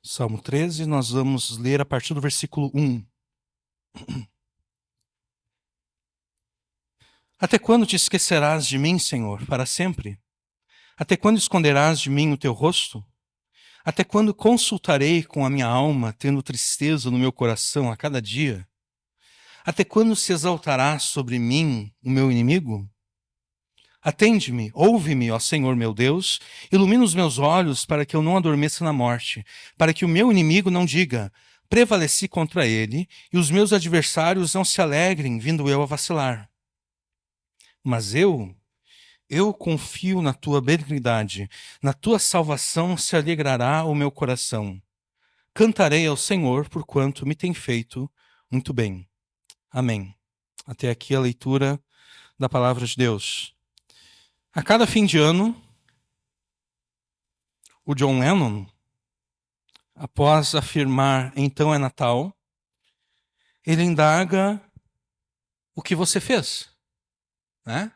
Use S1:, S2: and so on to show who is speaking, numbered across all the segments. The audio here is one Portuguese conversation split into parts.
S1: Salmo 13, nós vamos ler a partir do versículo 1. Até quando te esquecerás de mim, Senhor, para sempre? Até quando esconderás de mim o teu rosto? Até quando consultarei com a minha alma, tendo tristeza no meu coração a cada dia? Até quando se exaltará sobre mim o meu inimigo? Atende-me, ouve-me, ó Senhor meu Deus, ilumina os meus olhos para que eu não adormeça na morte, para que o meu inimigo não diga, prevaleci contra ele, e os meus adversários não se alegrem, vindo eu a vacilar. Mas eu confio na tua benignidade, na tua salvação se alegrará o meu coração. Cantarei ao Senhor, porquanto me tem feito muito bem. Amém. Até aqui a leitura da palavra de Deus. A cada fim de ano, o John Lennon, após afirmar então é Natal, ele indaga o que você fez, né?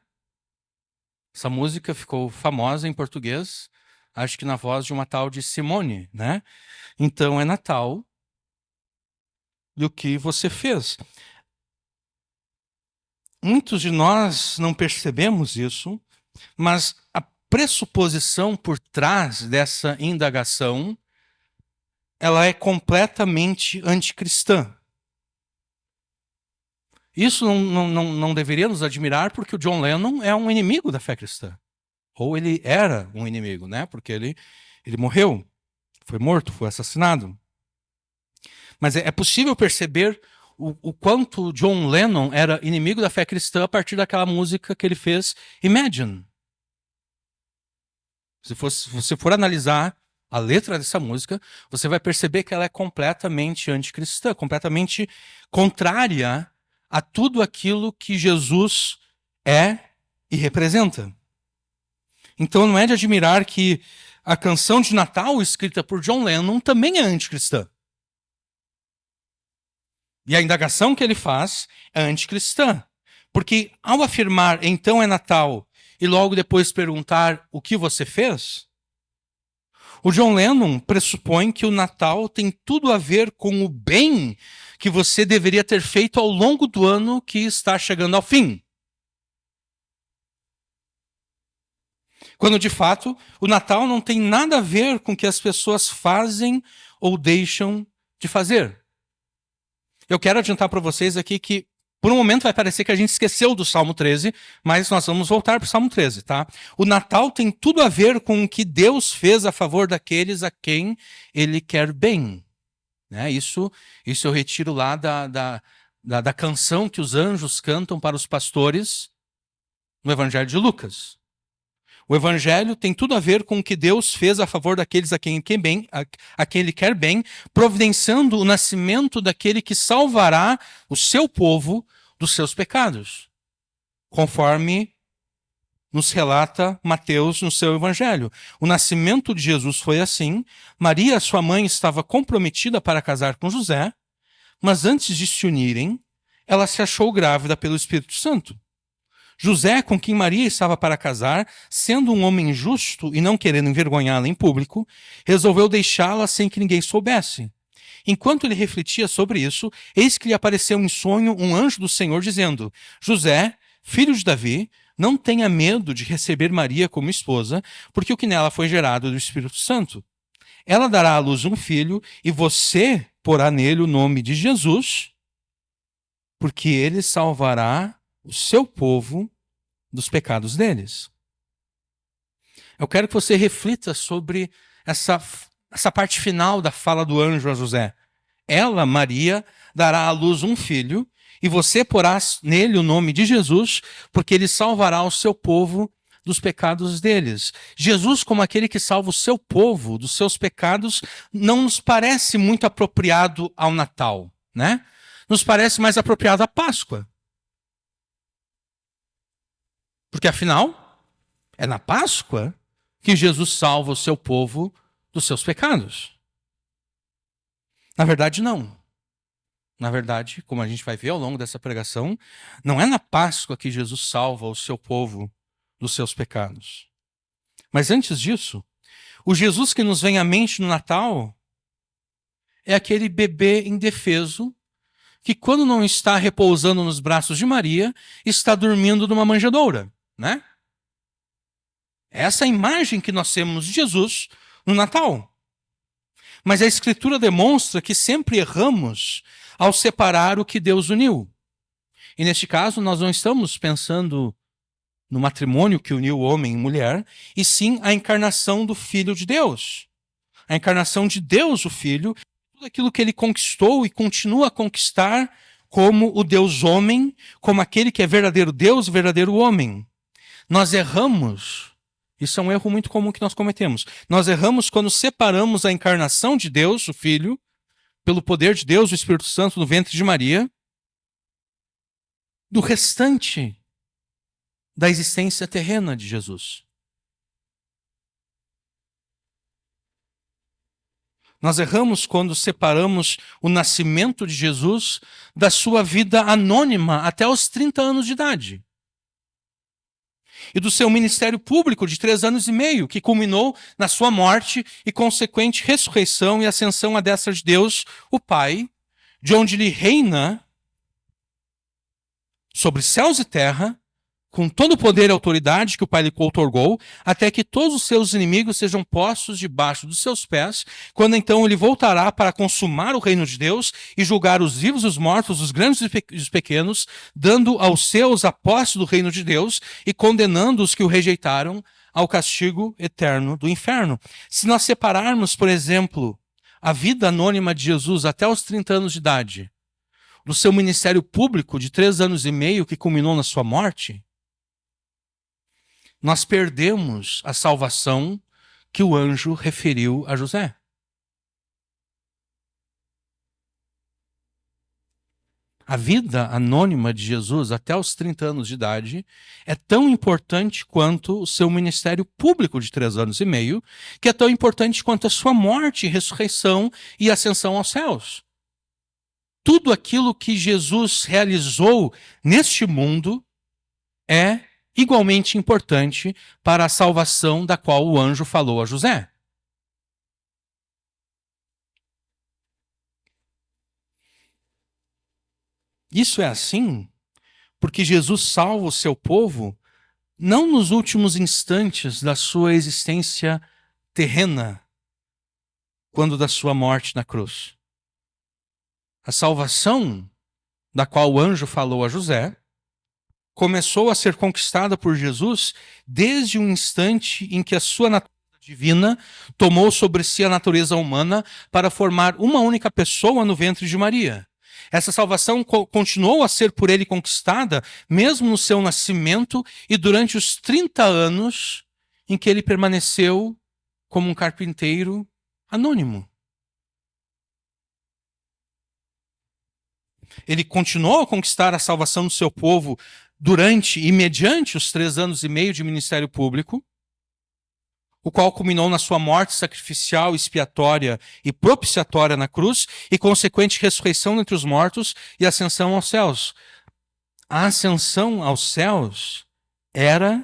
S1: Essa música ficou famosa em português, acho que na voz de uma tal de Simone, né? Então é Natal e o que você fez. Muitos de nós não percebemos isso, mas a pressuposição por trás dessa indagação, ela é completamente anticristã. Isso não deveria nos admirar, porque o John Lennon é um inimigo da fé cristã. Ou ele era um inimigo, né? Porque ele morreu, foi morto, foi assassinado. Mas é possível perceber o quanto John Lennon era inimigo da fé cristã a partir daquela música que ele fez, Imagine. Se você for analisar a letra dessa música, você vai perceber que ela é completamente anticristã, completamente contrária a tudo aquilo que Jesus é e representa. Então não é de admirar que a canção de Natal escrita por John Lennon também é anticristã. E a indagação que ele faz é anticristã. Porque ao afirmar então é Natal e logo depois perguntar o que você fez, o John Lennon pressupõe que o Natal tem tudo a ver com o bem que você deveria ter feito ao longo do ano que está chegando ao fim. Quando, de fato, o Natal não tem nada a ver com o que as pessoas fazem ou deixam de fazer. Eu quero adiantar para vocês aqui que, por um momento, vai parecer que a gente esqueceu do Salmo 13, mas nós vamos voltar para o Salmo 13, tá? O Natal tem tudo a ver com o que Deus fez a favor daqueles a quem Ele quer bem. Né? Isso eu retiro lá da canção que os anjos cantam para os pastores no Evangelho de Lucas. O Evangelho tem tudo a ver com o que Deus fez a favor daqueles a quem Ele quer bem, providenciando o nascimento daquele que salvará o seu povo dos seus pecados, conforme nos relata Mateus no seu Evangelho. O nascimento de Jesus foi assim. Maria, sua mãe, estava comprometida para casar com José, mas antes de se unirem, ela se achou grávida pelo Espírito Santo. José, com quem Maria estava para casar, sendo um homem justo e não querendo envergonhá-la em público, resolveu deixá-la sem que ninguém soubesse. Enquanto ele refletia sobre isso, eis que lhe apareceu em sonho um anjo do Senhor dizendo: José, filho de Davi, não tenha medo de receber Maria como esposa, porque o que nela foi gerado do Espírito Santo. Ela dará à luz um filho, e você porá nele o nome de Jesus, porque ele salvará o seu povo dos pecados deles. Eu quero que você reflita sobre essa parte final da fala do anjo a José. Ela, Maria, dará à luz um filho, e você porá nele o nome de Jesus, porque ele salvará o seu povo dos pecados deles. Jesus, como aquele que salva o seu povo dos seus pecados, não nos parece muito apropriado ao Natal, né? Nos parece mais apropriado à Páscoa. Porque, afinal, é na Páscoa que Jesus salva o seu povo dos seus pecados. Na verdade, não. Na verdade, como a gente vai ver ao longo dessa pregação, não é na Páscoa que Jesus salva o seu povo dos seus pecados. Mas antes disso, o Jesus que nos vem à mente no Natal é aquele bebê indefeso que, quando não está repousando nos braços de Maria, está dormindo numa manjedoura, né? Essa é a imagem que nós temos de Jesus no Natal. Mas a Escritura demonstra que sempre erramos ao separar o que Deus uniu. E neste caso, nós não estamos pensando no matrimônio que uniu homem e mulher, e sim a encarnação do Filho de Deus. A encarnação de Deus, o Filho, tudo aquilo que ele conquistou e continua a conquistar como o Deus homem, como aquele que é verdadeiro Deus e verdadeiro homem. Nós erramos, isso é um erro muito comum que nós cometemos, nós erramos quando separamos a encarnação de Deus, o Filho, pelo poder de Deus, o Espírito Santo no ventre de Maria, do restante da existência terrena de Jesus. Nós erramos quando separamos o nascimento de Jesus da sua vida anônima até os 30 anos de idade. E do seu ministério público de 3 anos e meio, que culminou na sua morte e consequente ressurreição e ascensão à destra de Deus, o Pai, de onde ele reina sobre céus e terra, com todo o poder e autoridade que o Pai lhe outorgou, até que todos os seus inimigos sejam postos debaixo dos seus pés, quando então ele voltará para consumar o reino de Deus e julgar os vivos e os mortos, os grandes e os pequenos, dando aos seus a posse do reino de Deus e condenando os que o rejeitaram ao castigo eterno do inferno. Se nós separarmos, por exemplo, a vida anônima de Jesus até os 30 anos de idade, do seu ministério público de 3 anos e meio que culminou na sua morte, nós perdemos a salvação que o anjo referiu a José. A vida anônima de Jesus até os 30 anos de idade é tão importante quanto o seu ministério público de 3 anos e meio, que é tão importante quanto a sua morte, ressurreição e ascensão aos céus. Tudo aquilo que Jesus realizou neste mundo é igualmente importante para a salvação da qual o anjo falou a José. Isso é assim porque Jesus salva o seu povo não nos últimos instantes da sua existência terrena, quando da sua morte na cruz. A salvação da qual o anjo falou a José começou a ser conquistada por Jesus desde o instante em que a sua natureza divina tomou sobre si a natureza humana para formar uma única pessoa no ventre de Maria. Essa salvação continuou a ser por ele conquistada, mesmo no seu nascimento e durante os 30 anos em que ele permaneceu como um carpinteiro anônimo. Ele continuou a conquistar a salvação do seu povo durante e mediante os 3 anos e meio de ministério público, o qual culminou na sua morte sacrificial, expiatória e propiciatória na cruz e consequente ressurreição entre os mortos e ascensão aos céus. A ascensão aos céus era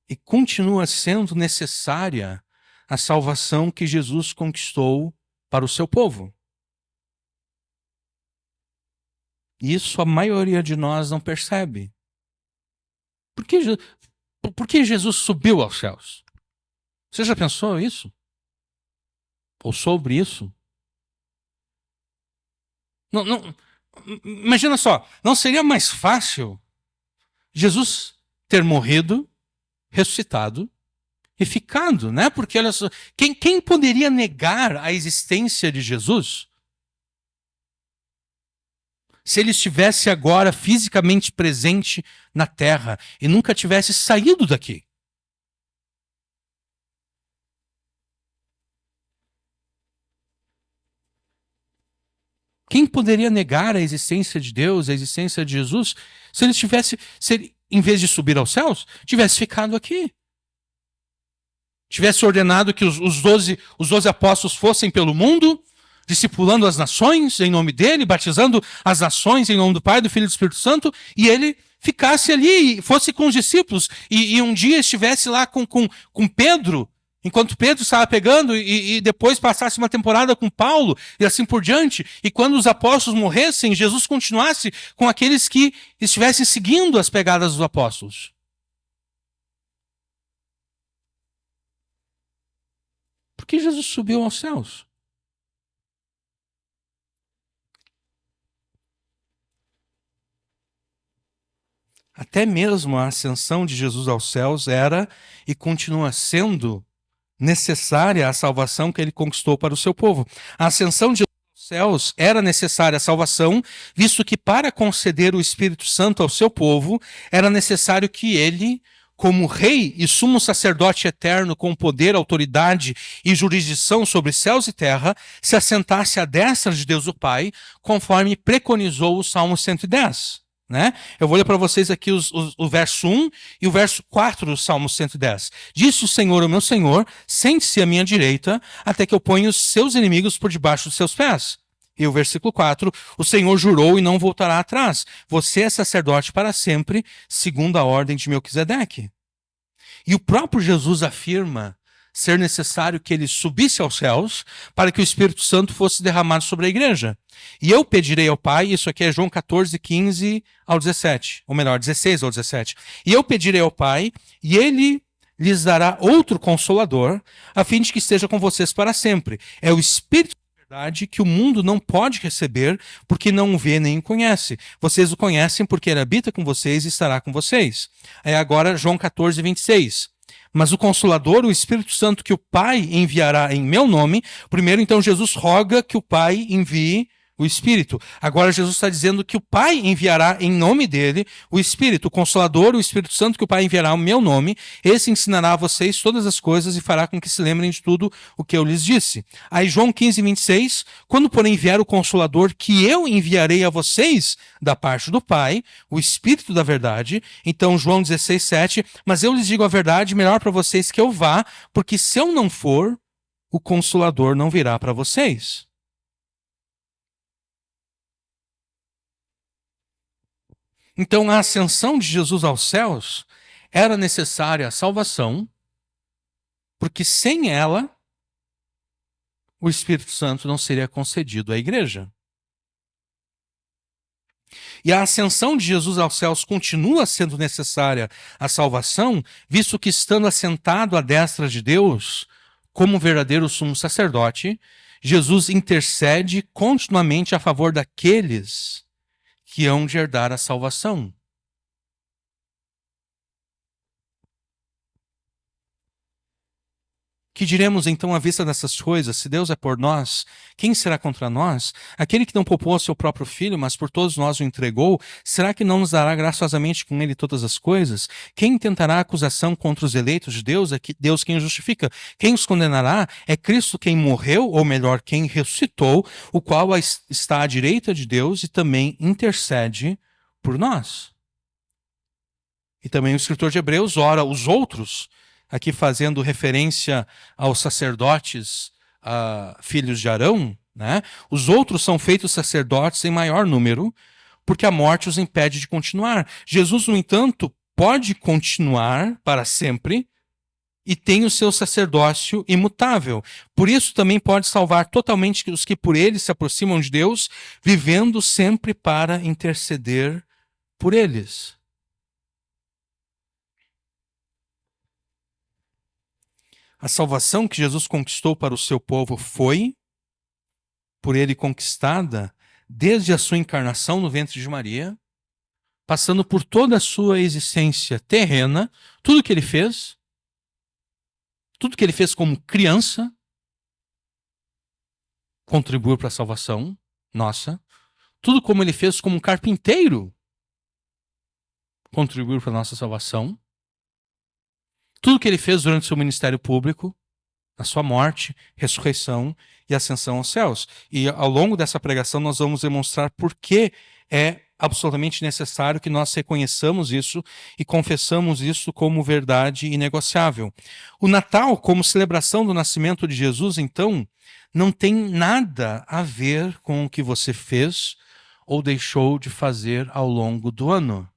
S1: e continua sendo necessária à salvação que Jesus conquistou para o seu povo. Isso a maioria de nós não percebe. Por que Jesus subiu aos céus? Você já pensou isso? Ou sobre isso? Não, imagina só, não seria mais fácil Jesus ter morrido, ressuscitado e ficado, né? Porque olha só, quem poderia negar a existência de Jesus se ele estivesse agora fisicamente presente na terra e nunca tivesse saído daqui? Quem poderia negar a existência de Deus, a existência de Jesus, se ele, em vez de subir aos céus, tivesse ficado aqui? Tivesse ordenado que os 12 apóstolos fossem pelo mundo, discipulando as nações em nome dele, batizando as nações em nome do Pai, do Filho e do Espírito Santo, e ele ficasse ali, fosse com os discípulos, e um dia estivesse lá com Pedro, Enquanto Pedro estava pegando e depois passasse uma temporada com Paulo e assim por diante, e quando os apóstolos morressem, Jesus continuasse com aqueles que estivessem seguindo as pegadas dos apóstolos. Por que Jesus subiu aos céus? Até mesmo a ascensão de Jesus aos céus era e continua sendo necessária à salvação que ele conquistou para o seu povo. A ascensão de Jesus aos céus era necessária à salvação, visto que para conceder o Espírito Santo ao seu povo, era necessário que ele, como rei e sumo sacerdote eterno com poder, autoridade e jurisdição sobre céus e terra, se assentasse à destra de Deus o Pai, conforme preconizou o Salmo 110. Né? Eu vou ler para vocês aqui o verso 1 e o verso 4 do Salmo 110. Disse o Senhor ao meu Senhor, sente-se à minha direita, até que eu ponha os seus inimigos por debaixo dos seus pés. E o versículo 4, o Senhor jurou e não voltará atrás. Você é sacerdote para sempre, segundo a ordem de Melquisedeque. E o próprio Jesus afirma ser necessário que ele subisse aos céus para que o Espírito Santo fosse derramado sobre a igreja. E eu pedirei ao Pai, isso aqui é João 14, 15 ao 17, ou melhor, 16 ao 17. E eu pedirei ao Pai, e ele lhes dará outro consolador, a fim de que esteja com vocês para sempre. É o Espírito da verdade que o mundo não pode receber, porque não o vê nem o conhece. Vocês o conhecem porque ele habita com vocês e estará com vocês. É agora João 14, 26. Mas o Consolador, o Espírito Santo que o Pai enviará em meu nome, primeiro então Jesus roga que o Pai envie o Espírito. Agora Jesus está dizendo que o Pai enviará em nome dele o Espírito, o Consolador, o Espírito Santo que o Pai enviará em meu nome. Esse ensinará a vocês todas as coisas e fará com que se lembrem de tudo o que eu lhes disse. Aí João 15, 26, quando porém vier o Consolador que eu enviarei a vocês da parte do Pai, o Espírito da verdade, então João 16, 7, mas eu lhes digo a verdade, melhor para vocês que eu vá, porque se eu não for, o Consolador não virá para vocês. Então, a ascensão de Jesus aos céus era necessária a salvação, porque sem ela, o Espírito Santo não seria concedido à igreja. E a ascensão de Jesus aos céus continua sendo necessária à salvação, visto que, estando assentado à destra de Deus, como verdadeiro sumo sacerdote, Jesus intercede continuamente a favor daqueles que hão de herdar a salvação. Que diremos então à vista dessas coisas? Se Deus é por nós, quem será contra nós? Aquele que não poupou seu próprio filho, mas por todos nós o entregou, será que não nos dará graciosamente com ele todas as coisas? Quem intentará acusação contra os eleitos de Deus? É Deus quem os justifica. Quem os condenará? É Cristo quem morreu, ou melhor, quem ressuscitou, o qual está à direita de Deus e também intercede por nós. E também o escritor de Hebreus ora os outros, aqui fazendo referência aos sacerdotes, filhos de Arão, né? Os outros são feitos sacerdotes em maior número, porque a morte os impede de continuar. Jesus, no entanto, pode continuar para sempre e tem o seu sacerdócio imutável. Por isso também pode salvar totalmente os que por ele se aproximam de Deus, vivendo sempre para interceder por eles. A salvação que Jesus conquistou para o seu povo foi, por ele conquistada, desde a sua encarnação no ventre de Maria, passando por toda a sua existência terrena, tudo que ele fez como criança, contribuiu para a salvação nossa. Tudo como ele fez como carpinteiro, contribuiu para a nossa salvação. Tudo que ele fez durante seu ministério público, a sua morte, ressurreição e ascensão aos céus. E ao longo dessa pregação nós vamos demonstrar por que é absolutamente necessário que nós reconheçamos isso e confessamos isso como verdade inegociável. O Natal, como celebração do nascimento de Jesus, então, não tem nada a ver com o que você fez ou deixou de fazer ao longo do ano.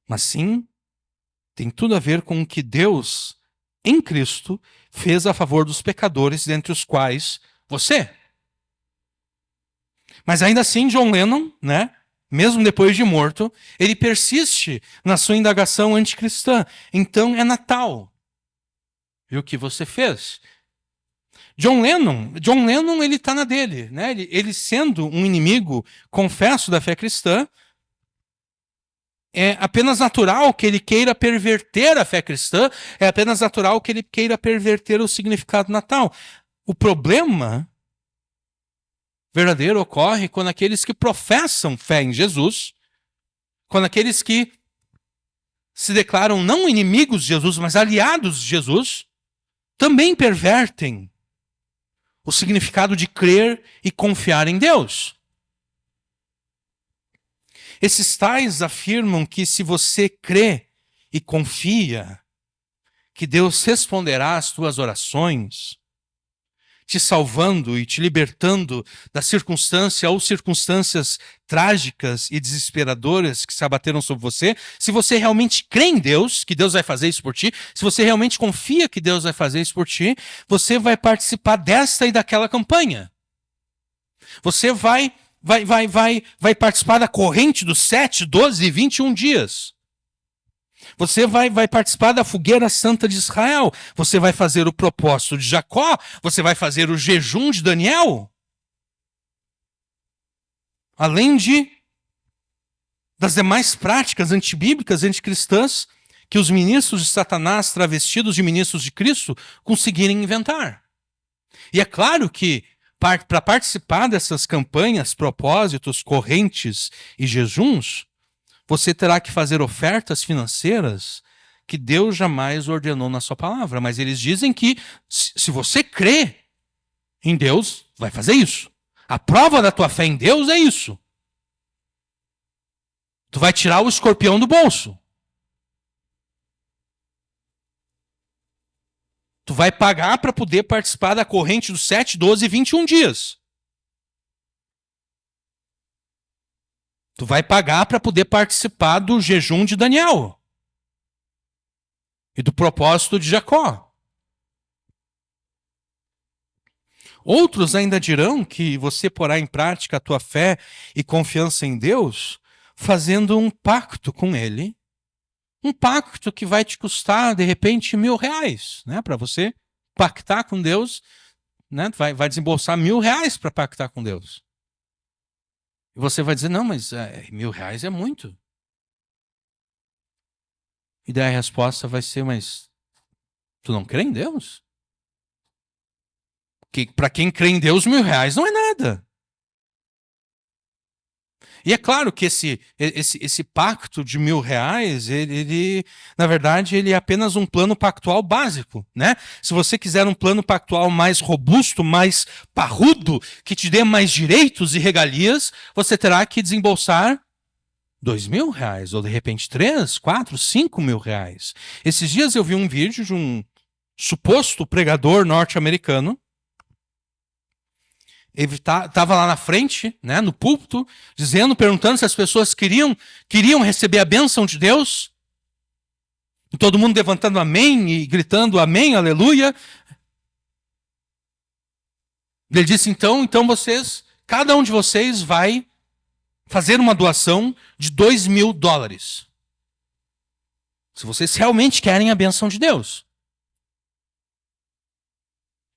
S1: mas sim tem tudo a ver com o que Deus, em Cristo, fez a favor dos pecadores, dentre os quais você. Mas ainda assim, John Lennon, né, mesmo depois de morto, ele persiste na sua indagação anticristã. Então é Natal. E o que você fez? John Lennon ele está na dele, né? Ele sendo um inimigo, confesso, da fé cristã, é apenas natural que ele queira perverter a fé cristã, é apenas natural que ele queira perverter o significado do Natal. O problema verdadeiro ocorre quando aqueles que professam fé em Jesus, quando aqueles que se declaram não inimigos de Jesus, mas aliados de Jesus, também pervertem o significado de crer e confiar em Deus. Esses tais afirmam que se você crê e confia, que Deus responderá às tuas orações, te salvando e te libertando da circunstância ou circunstâncias trágicas e desesperadoras que se abateram sobre você, se você realmente crê em Deus, que Deus vai fazer isso por ti, se você realmente confia que Deus vai fazer isso por ti, você vai participar desta e daquela campanha. Você vai participar da corrente dos 7, 12 e 21 dias. Você vai participar da fogueira santa de Israel. Você vai fazer o propósito de Jacó. Você vai fazer o jejum de Daniel. Além das demais práticas antibíblicas, anticristãs, que os ministros de Satanás, travestidos de ministros de Cristo, conseguirem inventar. E é claro que, para participar dessas campanhas, propósitos, correntes e jejuns, você terá que fazer ofertas financeiras que Deus jamais ordenou na sua palavra. Mas eles dizem que, se você crê em Deus, vai fazer isso. A prova da tua fé em Deus é isso. Tu vai tirar o escorpião do bolso. Tu vai pagar para poder participar da corrente dos 7, 12 e 21 dias. Tu vai pagar para poder participar do jejum de Daniel. E do propósito de Jacó. Outros ainda dirão que você porá em prática a tua fé e confiança em Deus fazendo um pacto com Ele. Um pacto que vai te custar, de repente, R$1.000, né? Para você pactar com Deus, né? Vai desembolsar R$1.000 para pactar com Deus. E você vai dizer, não, mas R$1.000 é muito. E daí a resposta vai ser, mas tu não crê em Deus? Que para quem crê em Deus, R$1.000 não é nada. E é claro que esse pacto de R$1.000, ele, na verdade, ele é apenas um plano pactual básico, né? Se você quiser um plano pactual mais robusto, mais parrudo, que te dê mais direitos e regalias, você terá que desembolsar R$2.000, ou de repente R$3.000, R$4.000, R$5.000. Esses dias eu vi um vídeo de um suposto pregador norte-americano. Ele estava lá na frente, né, no púlpito, perguntando se as pessoas queriam receber a bênção de Deus. E todo mundo levantando amém e gritando amém, aleluia. Ele disse, então vocês, cada um de vocês vai fazer uma doação de $2.000. Se vocês realmente querem a bênção de Deus.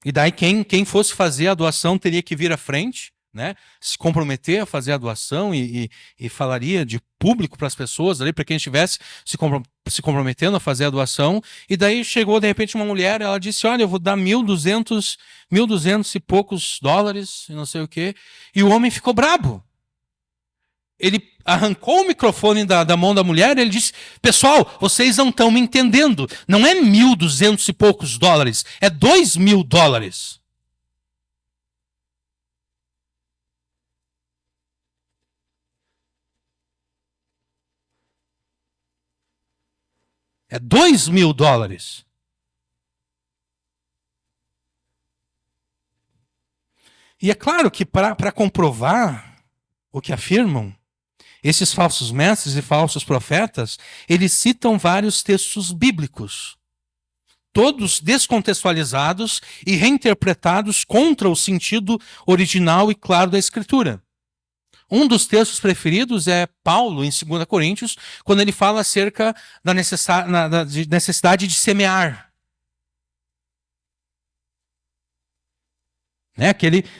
S1: E daí quem fosse fazer a doação teria que vir à frente, né? Se comprometer a fazer a doação e falaria de público para as pessoas, ali para quem estivesse se comprometendo a fazer a doação. E daí chegou de repente uma mulher, ela disse, olha, eu vou dar 1.200 e poucos dólares, e não sei o quê. E o homem ficou brabo. Ele arrancou o microfone da mão da mulher e ele disse, pessoal, vocês não estão me entendendo. Não é 1.200 e poucos dólares, é $2.000. É $2.000. E é claro que para comprovar o que afirmam, Esses falsos mestres e falsos profetas, eles citam vários textos bíblicos, todos descontextualizados e reinterpretados contra o sentido original e claro da Escritura. Um dos textos preferidos é Paulo, em 2 Coríntios, quando ele fala acerca da necessidade de semear. Né?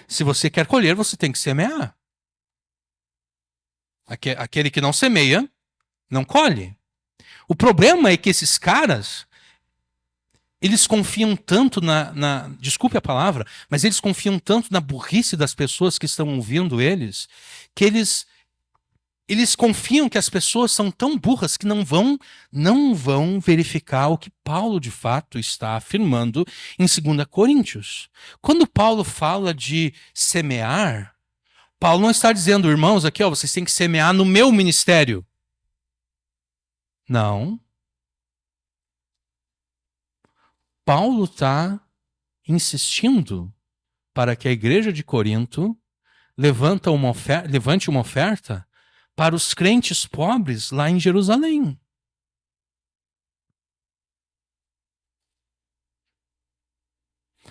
S1: Se você quer colher, você tem que semear. Aquele que não semeia, não colhe. O problema é que esses caras, eles confiam tanto desculpe a palavra, mas eles confiam tanto na burrice das pessoas que estão ouvindo eles, que eles confiam que as pessoas são tão burras que não vão verificar o que Paulo de fato está afirmando em 2 Coríntios. Quando Paulo fala de semear, Paulo não está dizendo, irmãos, aqui, ó, vocês têm que semear no meu ministério. Não. Paulo está insistindo para que a igreja de Corinto levante uma oferta para os crentes pobres lá em Jerusalém.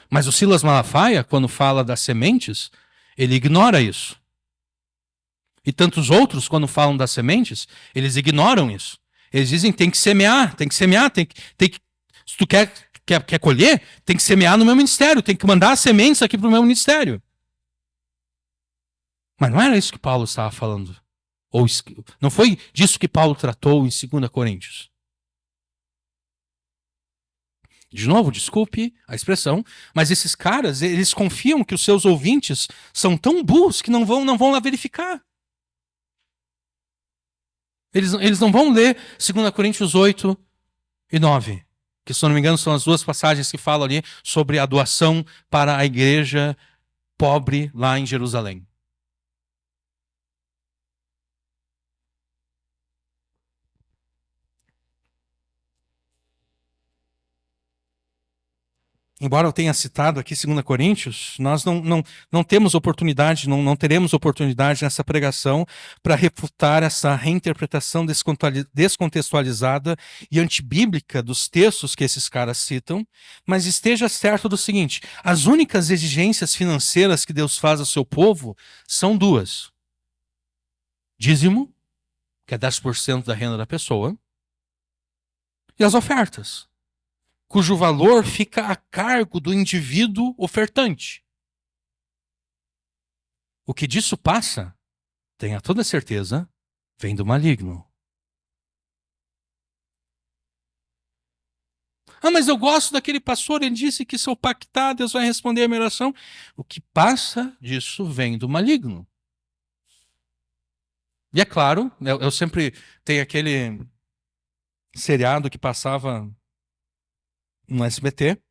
S1: Mas o Silas Malafaia, quando fala das sementes, ele ignora isso. E tantos outros, quando falam das sementes, eles ignoram isso. Eles dizem tem que semear, se tu quer colher, tem que semear no meu ministério, tem que mandar as sementes aqui para o meu ministério. Mas não era isso que Paulo estava falando. Não foi disso que Paulo tratou em 2 Coríntios. De novo, desculpe a expressão, mas esses caras, eles confiam que os seus ouvintes são tão burros que não vão lá verificar. Eles não vão ler 2 Coríntios 8 e 9, que, se eu não me engano, são as duas passagens que falam ali sobre a doação para a igreja pobre lá em Jerusalém. Embora eu tenha citado aqui 2 Coríntios, nós não temos oportunidade, não teremos oportunidade nessa pregação para refutar essa reinterpretação descontextualizada e antibíblica dos textos que esses caras citam, mas esteja certo do seguinte, as únicas exigências financeiras que Deus faz ao seu povo são duas. Dízimo, que é 10% da renda da pessoa, e as ofertas, cujo valor fica a cargo do indivíduo ofertante. O que disso passa, tenha toda certeza, vem do maligno. Ah, mas eu gosto daquele pastor, ele disse que se eu pactar, Deus vai responder a minha oração. O que passa disso vem do maligno. E é claro, eu sempre tenho aquele seriado que passava no SBT,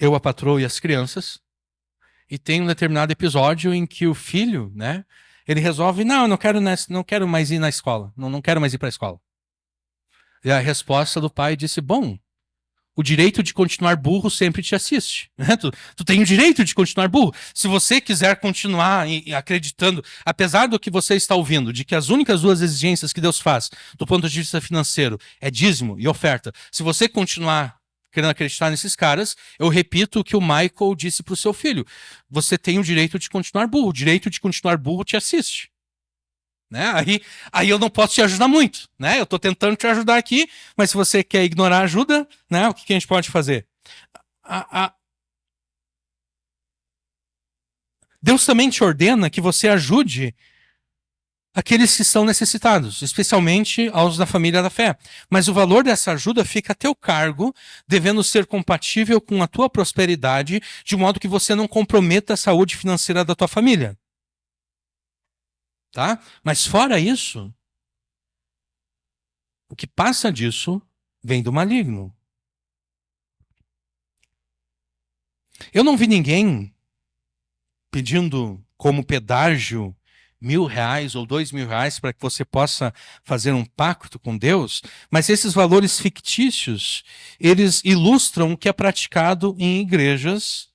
S1: Eu, a Patroa e as Crianças, e tem um determinado episódio em que o filho, né, ele resolve, não quero mais ir na escola, não quero mais ir para a escola. E a resposta do pai disse, bom, o direito de continuar burro sempre te assiste. Né? Tu tem o direito de continuar burro. Se você quiser continuar acreditando, apesar do que você está ouvindo, de que as únicas duas exigências que Deus faz, do ponto de vista financeiro, é dízimo e oferta, se você continuar querendo acreditar nesses caras, eu repito o que o Michael disse para o seu filho. Você tem o direito de continuar burro. O direito de continuar burro te assiste. Né? Aí eu não posso te ajudar muito. Né? Eu estou tentando te ajudar aqui, mas se você quer ignorar a ajuda, né? O que a gente pode fazer? Deus também te ordena que você ajude aqueles que são necessitados, especialmente aos da família da fé. Mas o valor dessa ajuda fica a teu cargo, devendo ser compatível com a tua prosperidade, de modo que você não comprometa a saúde financeira da tua família. Tá? Mas fora isso, o que passa disso vem do maligno. Eu não vi ninguém pedindo como pedágio R$1.000 ou R$2.000 para que você possa fazer um pacto com Deus, mas esses valores fictícios, eles ilustram o que é praticado em igrejas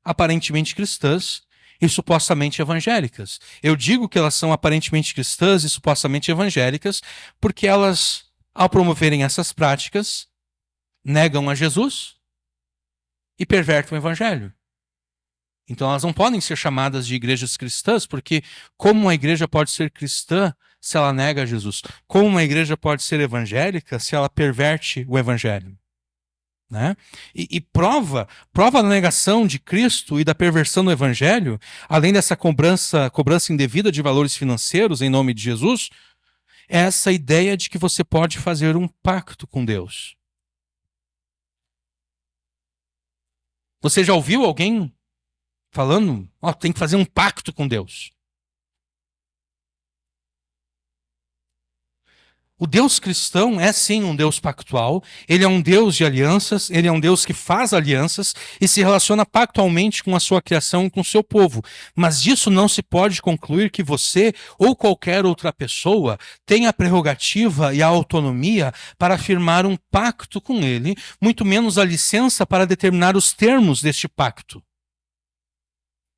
S1: aparentemente cristãs e supostamente evangélicas. Eu digo que elas são aparentemente cristãs e supostamente evangélicas porque elas, ao promoverem essas práticas, negam a Jesus e pervertem o evangelho. Então elas não podem ser chamadas de igrejas cristãs, porque como uma igreja pode ser cristã se ela nega a Jesus? Como uma igreja pode ser evangélica se ela perverte o evangelho? Né? E prova da negação de Cristo e da perversão do evangelho, além dessa cobrança indevida de valores financeiros em nome de Jesus, é essa ideia de que você pode fazer um pacto com Deus. Você já ouviu alguém falando, tem que fazer um pacto com Deus? O Deus cristão é sim um Deus pactual, ele é um Deus de alianças, ele é um Deus que faz alianças e se relaciona pactualmente com a sua criação e com o seu povo. Mas disso não se pode concluir que você ou qualquer outra pessoa tem a prerrogativa e a autonomia para firmar um pacto com ele, muito menos a licença para determinar os termos deste pacto.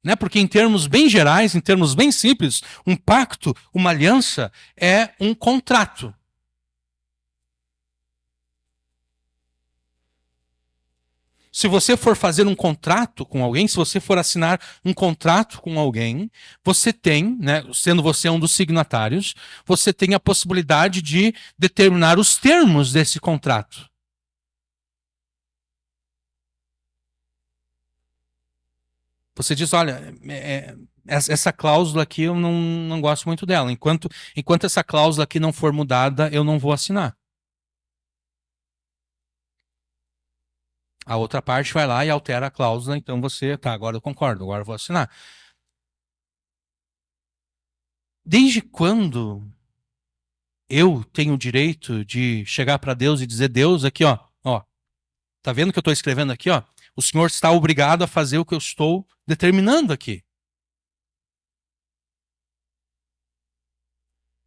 S1: Né? Porque em termos bem gerais, em termos bem simples, um pacto, uma aliança é um contrato. Se você for fazer um contrato com alguém, se você for assinar um contrato com alguém, você tem, né, sendo você um dos signatários, você tem a possibilidade de determinar os termos desse contrato. Você diz, olha, essa cláusula aqui eu não gosto muito dela. Enquanto essa cláusula aqui não for mudada, eu não vou assinar. A outra parte vai lá e altera a cláusula, então você, agora eu concordo, agora eu vou assinar. Desde quando eu tenho o direito de chegar para Deus e dizer, Deus, aqui, ó, tá vendo o que eu estou escrevendo aqui, ó? O Senhor está obrigado a fazer o que eu estou determinando aqui.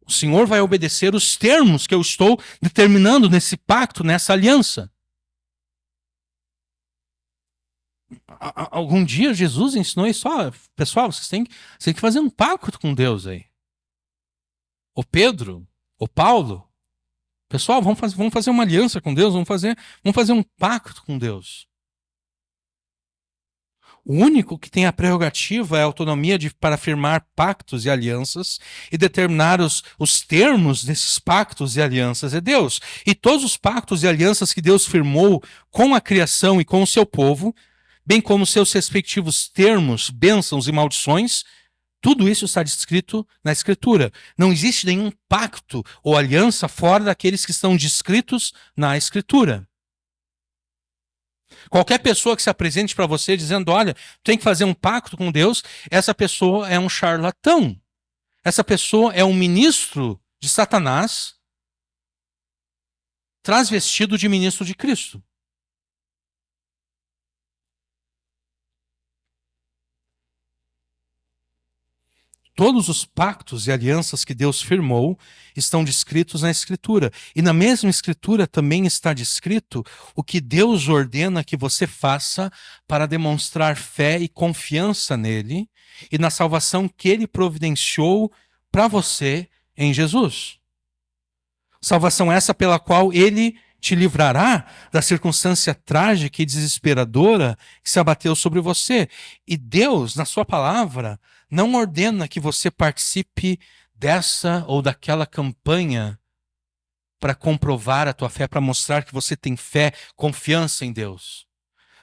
S1: O Senhor vai obedecer os termos que eu estou determinando nesse pacto, nessa aliança. Algum dia Jesus ensinou isso, pessoal, vocês têm que fazer um pacto com Deus aí. O Pedro, o Paulo, pessoal, vamos fazer uma aliança com Deus, vamos fazer um pacto com Deus. O único que tem a prerrogativa é a autonomia para firmar pactos e alianças e determinar os termos desses pactos e alianças é Deus. E todos os pactos e alianças que Deus firmou com a criação e com o seu povo, bem como seus respectivos termos, bênçãos e maldições, tudo isso está descrito na Escritura. Não existe nenhum pacto ou aliança fora daqueles que estão descritos na Escritura. Qualquer pessoa que se apresente para você dizendo, olha, tem que fazer um pacto com Deus, essa pessoa é um charlatão. Essa pessoa é um ministro de Satanás transvestido de ministro de Cristo. Todos os pactos e alianças que Deus firmou estão descritos na Escritura. E na mesma Escritura também está descrito o que Deus ordena que você faça para demonstrar fé e confiança nele e na salvação que ele providenciou para você em Jesus. Salvação essa pela qual ele te livrará da circunstância trágica e desesperadora que se abateu sobre você. E Deus, na sua palavra, não ordena que você participe dessa ou daquela campanha para comprovar a tua fé, para mostrar que você tem fé, confiança em Deus.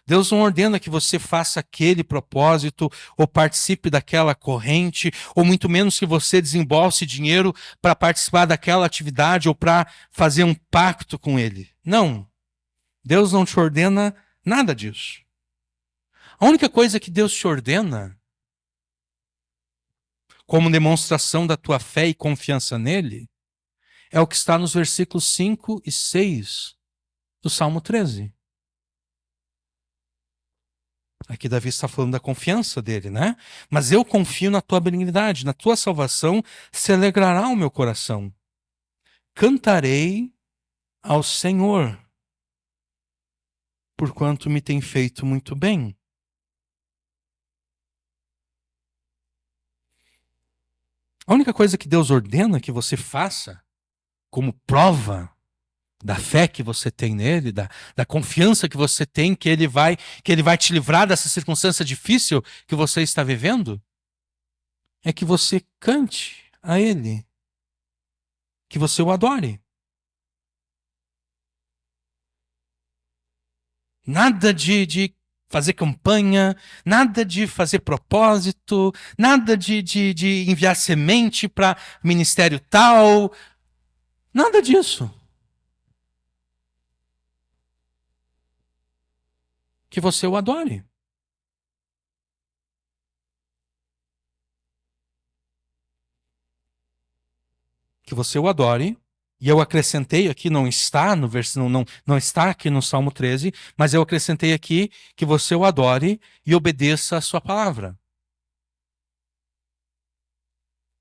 S1: Deus não ordena que você faça aquele propósito ou participe daquela corrente, ou muito menos que você desembolse dinheiro para participar daquela atividade ou para fazer um pacto com ele. Não. Deus não te ordena nada disso. A única coisa que Deus te ordena, como demonstração da tua fé e confiança nele, é o que está nos versículos 5 e 6 do Salmo 13. Aqui Davi está falando da confiança dele, né? Mas eu confio na tua benignidade, na tua salvação se alegrará o meu coração. Cantarei ao Senhor, porquanto me tem feito muito bem. A única coisa que Deus ordena que você faça, como prova da fé que você tem nele, da confiança que você tem que ele vai te livrar dessa circunstância difícil que você está vivendo, é que você cante a ele, que você o adore. Nada de fazer campanha, nada de fazer propósito, nada de enviar semente para ministério tal, nada disso. Que você o adore. Que você o adore. E eu acrescentei aqui, não está no versículo, não está aqui no Salmo 13, mas eu acrescentei aqui que você o adore e obedeça a sua palavra.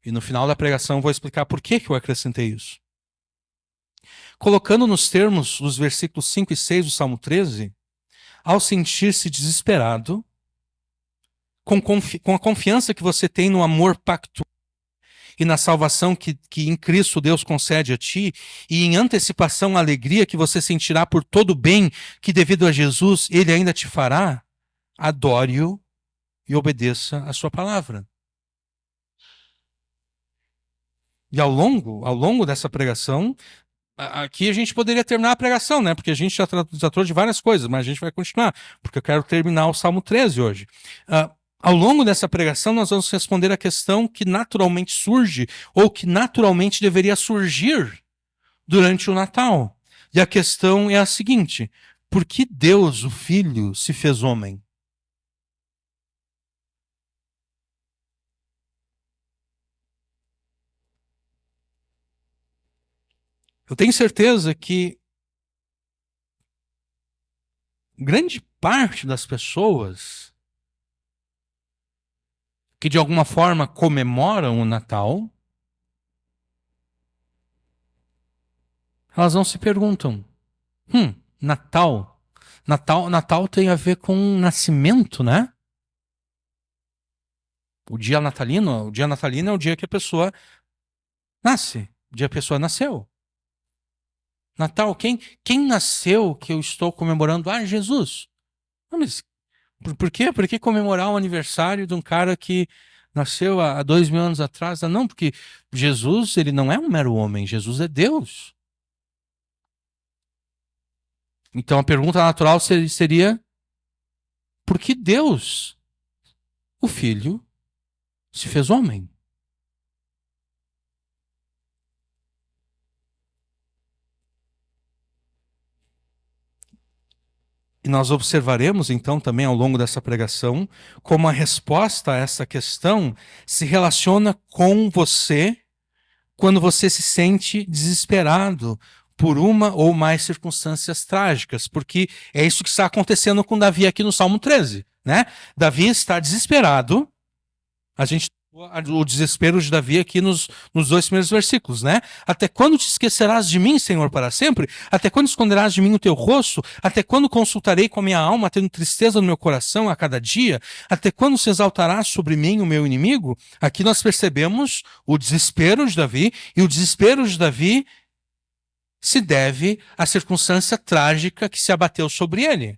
S1: E no final da pregação eu vou explicar por que eu acrescentei isso. Colocando nos termos dos versículos 5 e 6 do Salmo 13, ao sentir-se desesperado, com a confiança que você tem no amor pactual e na salvação que em Cristo Deus concede a ti, e em antecipação a alegria que você sentirá por todo o bem que devido a Jesus Ele ainda te fará, adore-o e obedeça a sua palavra. E ao longo dessa pregação, aqui a gente poderia terminar a pregação, né? Porque a gente já tratou de várias coisas, mas a gente vai continuar, porque eu quero terminar o Salmo 13 hoje. Ao longo dessa pregação, nós vamos responder a questão que naturalmente surge, ou que naturalmente deveria surgir durante o Natal. E a questão é a seguinte: por que Deus, o Filho, se fez homem? Eu tenho certeza que grande parte das pessoas que de alguma forma comemoram o Natal, elas não se perguntam: Natal? Natal tem a ver com nascimento, né? O dia natalino é o dia que a pessoa nasce, o dia que a pessoa nasceu. Natal, quem nasceu que eu estou comemorando? Ah, Jesus. Mas por quê? Por que comemorar o aniversário de um cara que nasceu há 2.000 anos atrás? Não, porque Jesus, ele não é um mero homem, Jesus é Deus. Então a pergunta natural seria: por que Deus, o Filho, se fez homem? E nós observaremos então também ao longo dessa pregação como a resposta a essa questão se relaciona com você quando você se sente desesperado por uma ou mais circunstâncias trágicas, porque é isso que está acontecendo com Davi aqui no Salmo 13, né? Davi está desesperado. A gente o desespero de Davi aqui nos 2 primeiros versículos, né? Até quando te esquecerás de mim, Senhor, para sempre? Até quando esconderás de mim o teu rosto? Até quando consultarei com a minha alma, tendo tristeza no meu coração a cada dia? Até quando se exaltará sobre mim o meu inimigo? Aqui nós percebemos o desespero de Davi, e o desespero de Davi se deve à circunstância trágica que se abateu sobre ele.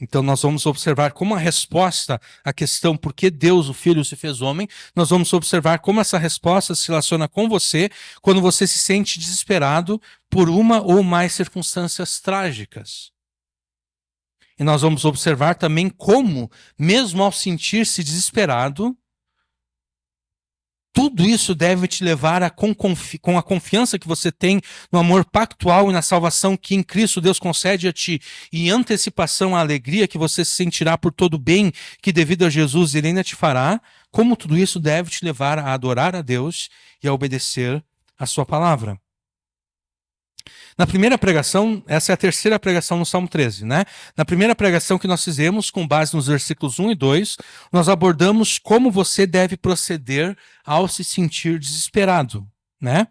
S1: Então nós vamos observar como a resposta à questão por que Deus, o Filho, se fez homem, nós vamos observar como essa resposta se relaciona com você quando você se sente desesperado por uma ou mais circunstâncias trágicas. E nós vamos observar também como, mesmo ao sentir-se desesperado, tudo isso deve te levar com a confiança que você tem no amor pactual e na salvação que em Cristo Deus concede a ti, e em antecipação à alegria que você sentirá por todo o bem que devido a Jesus Ele ainda te fará, como tudo isso deve te levar a adorar a Deus e a obedecer a sua palavra. Na primeira pregação, essa é a terceira pregação no Salmo 13, né? Na primeira pregação que nós fizemos, com base nos versículos 1 e 2, nós abordamos como você deve proceder ao se sentir desesperado, né?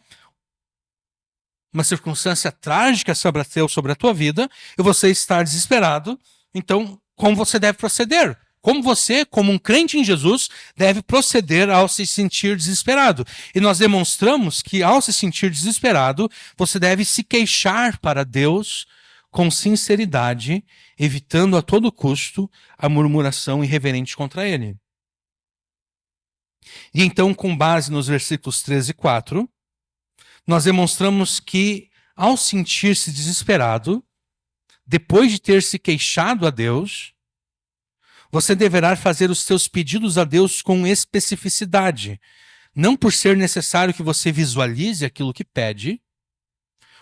S1: Uma circunstância trágica se abateu sobre a tua vida e você está desesperado. Então, como você deve proceder. Como você, como um crente em Jesus, deve proceder ao se sentir desesperado. E nós demonstramos que, ao se sentir desesperado, você deve se queixar para Deus com sinceridade, evitando a todo custo a murmuração irreverente contra Ele. E então, com base nos versículos 13 e 4, nós demonstramos que, ao sentir-se desesperado, depois de ter se queixado a Deus, você deverá fazer os seus pedidos a Deus com especificidade, não por ser necessário que você visualize aquilo que pede,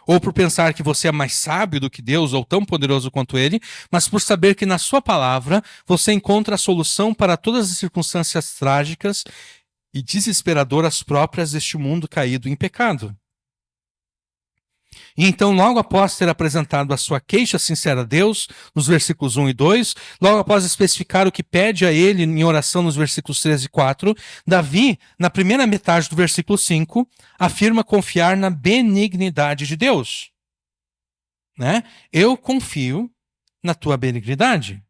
S1: ou por pensar que você é mais sábio do que Deus ou tão poderoso quanto Ele, mas por saber que na sua palavra você encontra a solução para todas as circunstâncias trágicas e desesperadoras próprias deste mundo caído em pecado. E então, logo após ter apresentado a sua queixa sincera a Deus, nos versículos 1 e 2, logo após especificar o que pede a ele em oração nos versículos 13 e 4, Davi, na primeira metade do versículo 5, afirma confiar na benignidade de Deus. Né? Eu confio na tua benignidade.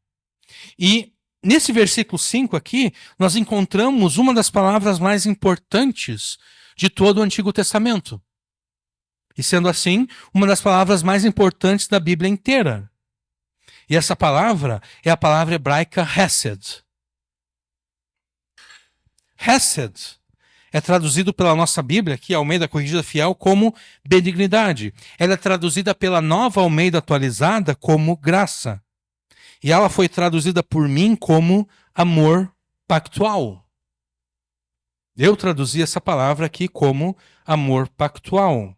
S1: E nesse versículo 5 aqui, nós encontramos uma das palavras mais importantes de todo o Antigo Testamento. E sendo assim, uma das palavras mais importantes da Bíblia inteira. E essa palavra é a palavra hebraica Hesed. Hesed é traduzido pela nossa Bíblia, aqui, Almeida Corrigida Fiel, como benignidade. Ela é traduzida pela Nova Almeida Atualizada como graça. E ela foi traduzida por mim como amor pactual. Eu traduzi essa palavra aqui como amor pactual.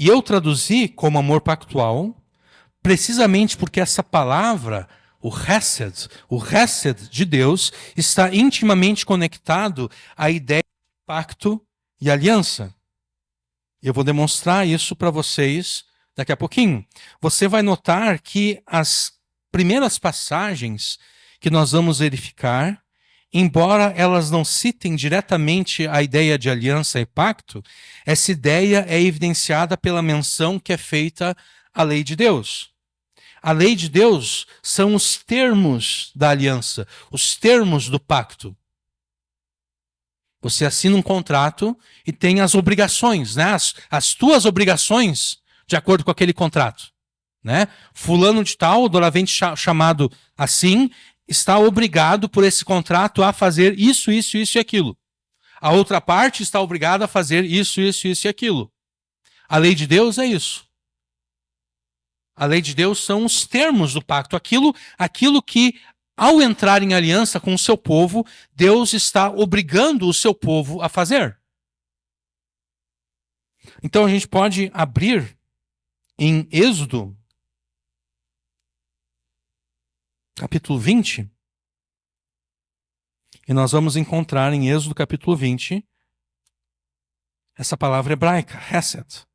S1: E eu traduzi como amor pactual, precisamente porque essa palavra, o Hesed de Deus, está intimamente conectado à ideia de pacto e aliança. Eu vou demonstrar isso para vocês daqui a pouquinho. Você vai notar que as primeiras passagens que nós vamos verificar, embora elas não citem diretamente a ideia de aliança e pacto, essa ideia é evidenciada pela menção que é feita à lei de Deus. A lei de Deus são os termos da aliança, os termos do pacto. Você assina um contrato e tem as obrigações, né? As tuas obrigações de acordo com aquele contrato. Né? Fulano de tal, doravante chamado assim, está obrigado por esse contrato a fazer isso, isso, isso e aquilo. A outra parte está obrigada a fazer isso, isso, isso e aquilo. A lei de Deus é isso. A lei de Deus são os termos do pacto. Aquilo que, ao entrar em aliança com o seu povo, Deus está obrigando o seu povo a fazer. Então a gente pode abrir em Êxodo, capítulo 20, e nós vamos encontrar em Êxodo capítulo 20 essa palavra hebraica, Hesed.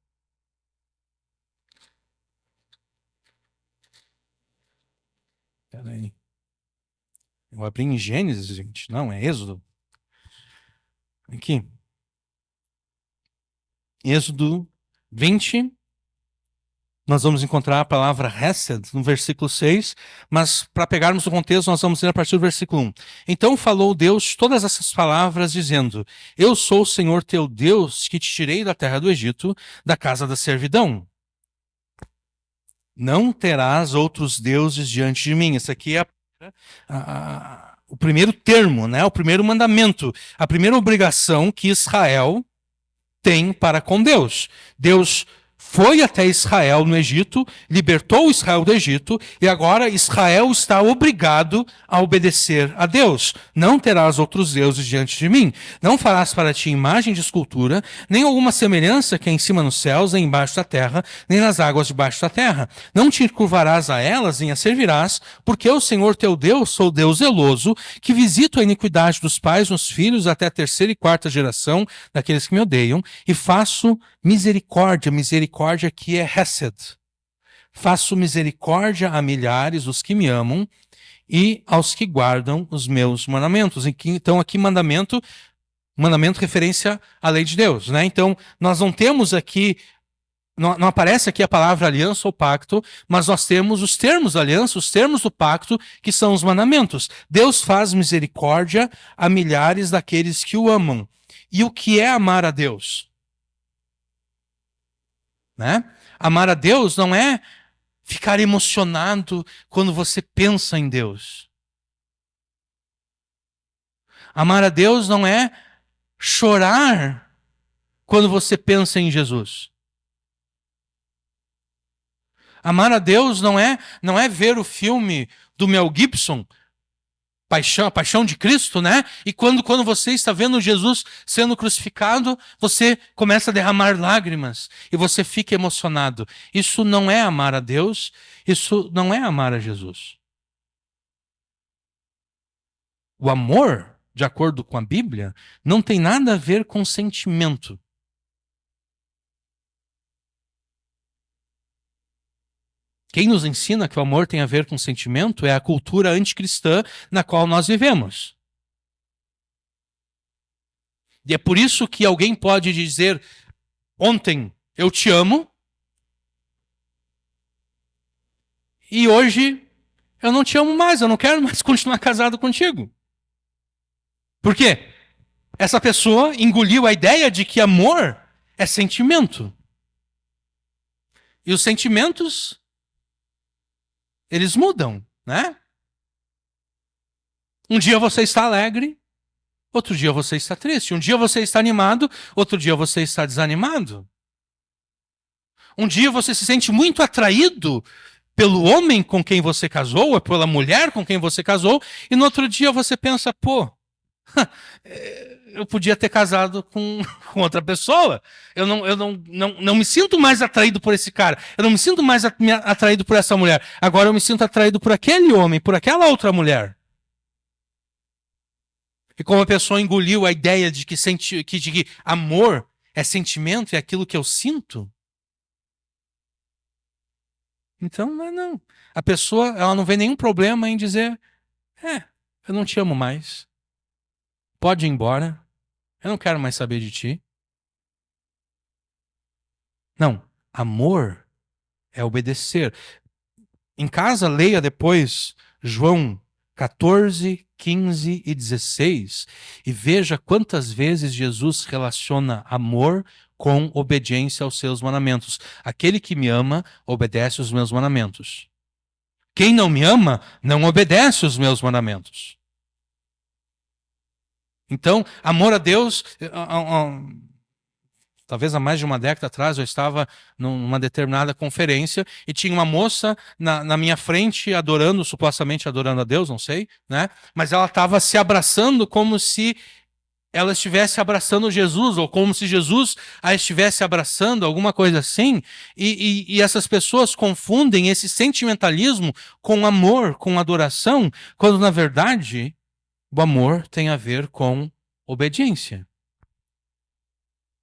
S1: Espera aí. Eu abri em Gênesis, gente. Não, é Êxodo. Aqui. Êxodo 20. Nós vamos encontrar a palavra Hesed no versículo 6, mas para pegarmos o contexto, nós vamos ler a partir do versículo 1. Então falou Deus todas essas palavras, dizendo: Eu sou o Senhor teu Deus, que te tirei da terra do Egito, da casa da servidão. Não terás outros deuses diante de mim. Esse aqui é o primeiro termo, né? O primeiro mandamento, a primeira obrigação que Israel tem para com Deus. Deus foi até Israel no Egito, libertou Israel do Egito, e agora Israel está obrigado a obedecer a Deus. Não terás outros deuses diante de mim. Não farás para ti imagem de escultura, nem alguma semelhança que é em cima nos céus, nem embaixo da terra, nem nas águas debaixo da terra. Não te curvarás a elas, nem as servirás, porque eu, Senhor teu Deus, sou Deus zeloso, que visito a iniquidade dos pais nos filhos até a terceira e quarta geração daqueles que me odeiam, e faço misericórdia. Misericórdia aqui é Hesed. Faço misericórdia a milhares dos que me amam e aos que guardam os meus mandamentos. Então aqui mandamento referência à lei de Deus, né? Então nós não temos aqui não aparece aqui a palavra aliança ou pacto, mas nós temos os termos da aliança, os termos do pacto, que são os mandamentos. Deus faz misericórdia a milhares daqueles que o amam. E o que é amar a Deus? Né? Amar a Deus não é ficar emocionado quando você pensa em Deus. Amar a Deus não é chorar quando você pensa em Jesus. Amar a Deus não é ver o filme do Mel Gibson, a Paixão de Cristo, né? E quando você está vendo Jesus sendo crucificado, você começa a derramar lágrimas e você fica emocionado. Isso não é amar a Deus, isso não é amar a Jesus. O amor, de acordo com a Bíblia, não tem nada a ver com sentimento. Quem nos ensina que o amor tem a ver com sentimento é a cultura anticristã na qual nós vivemos. E é por isso que alguém pode dizer, ontem eu te amo, e hoje eu não te amo mais, eu não quero mais continuar casado contigo. Por quê? Essa pessoa engoliu a ideia de que amor é sentimento. E os sentimentos, eles mudam, né? Um dia você está alegre, outro dia você está triste. Um dia você está animado, outro dia você está desanimado. Um dia você se sente muito atraído pelo homem com quem você casou, ou pela mulher com quem você casou, e no outro dia você pensa, pô, eu podia ter casado com outra pessoa. Eu não me sinto mais atraído por esse cara. Eu não me sinto mais atraído por essa mulher. Agora eu me sinto atraído por aquele homem, por aquela outra mulher. E como a pessoa engoliu a ideia de que amor é sentimento, é aquilo que eu sinto. Então, não. A pessoa, ela não vê nenhum problema em dizer, eu não te amo mais. Pode ir embora. Eu não quero mais saber de ti. Não. Amor é obedecer. Em casa, leia depois João 14, 15 e 16 e veja quantas vezes Jesus relaciona amor com obediência aos seus mandamentos. Aquele que me ama, obedece os meus mandamentos. Quem não me ama, não obedece os meus mandamentos. Então, amor a Deus... Talvez há mais de uma década atrás eu estava numa determinada conferência e tinha uma moça na minha frente supostamente adorando a Deus, não sei, né? Mas ela estava se abraçando como se ela estivesse abraçando Jesus, ou como se Jesus a estivesse abraçando, alguma coisa assim. E essas pessoas confundem esse sentimentalismo com amor, com adoração, quando na verdade o amor tem a ver com obediência.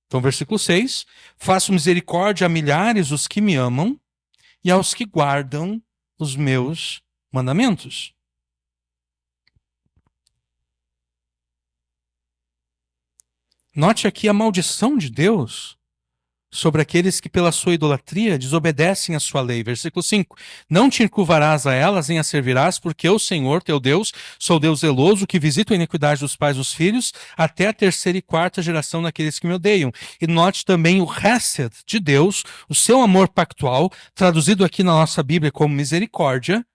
S1: Então, versículo 6, faço misericórdia a milhares os que me amam e aos que guardam os meus mandamentos. Note aqui a maldição de Deus sobre aqueles que pela sua idolatria desobedecem a sua lei. Versículo 5, não te encurvarás a elas nem a servirás, porque eu, Senhor, teu Deus, sou Deus zeloso, que visito a iniquidade dos pais dos filhos, até a terceira e quarta geração daqueles que me odeiam. E note também o hesed de Deus, o seu amor pactual, traduzido aqui na nossa Bíblia como misericórdia,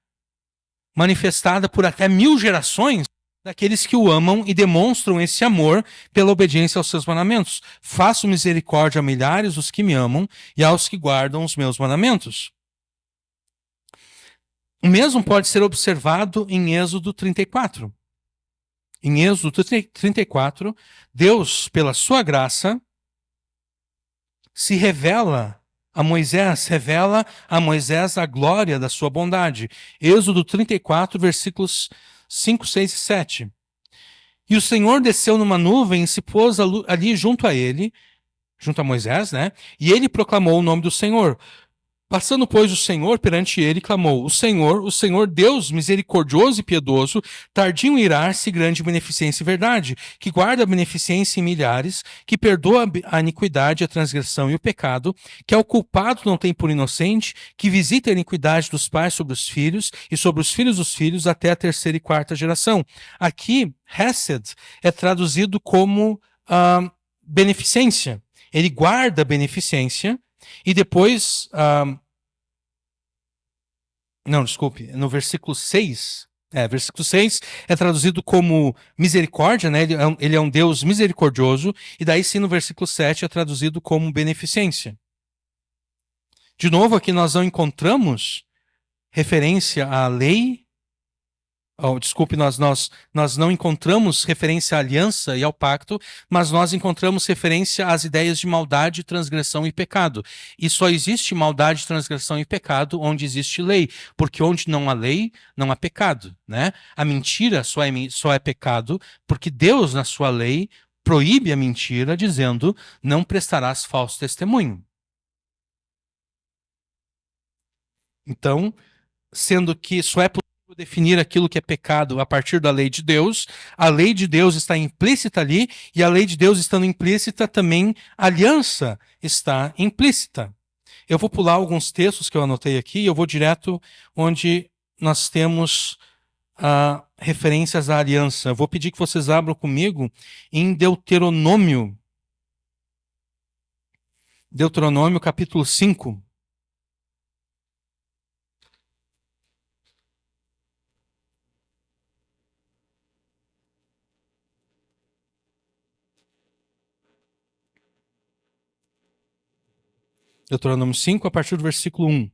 S1: manifestada por até 1000 gerações, daqueles que o amam e demonstram esse amor pela obediência aos seus mandamentos. Faço misericórdia a milhares os que me amam e aos que guardam os meus mandamentos. O mesmo pode ser observado em Êxodo 34. Em Êxodo 34, Deus, pela sua graça, revela a Moisés a glória da sua bondade. Êxodo 34, versículos 5, 6 e 7. E o Senhor desceu numa nuvem e se pôs ali junto a ele, junto a Moisés, né? E ele proclamou o nome do Senhor. Passando, pois, o Senhor perante ele, clamou: o Senhor, Deus misericordioso e piedoso, tardio em irar-se, grande beneficência e verdade, que guarda a beneficência em milhares, que perdoa a iniquidade, a transgressão e o pecado, que ao culpado não tem por inocente, que visita a iniquidade dos pais sobre os filhos e sobre os filhos dos filhos até a terceira e quarta geração. Aqui, Hesed é traduzido como beneficência. Ele guarda a beneficência. E depois, não, desculpe, no versículo 6, versículo 6 é traduzido como misericórdia, né? Ele é um Deus misericordioso, e daí sim no versículo 7 é traduzido como beneficência. De novo, aqui nós não encontramos referência à lei. Desculpe, nós não encontramos referência à aliança e ao pacto, mas nós encontramos referência às ideias de maldade, transgressão e pecado. E só existe maldade, transgressão e pecado onde existe lei, porque onde não há lei, não há pecado, né? A mentira só é pecado porque Deus, na sua lei, proíbe a mentira, dizendo: não prestarás falso testemunho. Então, sendo que só é possível definir aquilo que é pecado a partir da lei de Deus, a lei de Deus está implícita ali, e a lei de Deus estando implícita, também a aliança está implícita. Eu vou pular alguns textos que eu anotei aqui, e eu vou direto onde nós temos referências à aliança. Eu vou pedir que vocês abram comigo em Deuteronômio. Deuteronômio capítulo 5. Deuteronômio 5, a partir do versículo 1.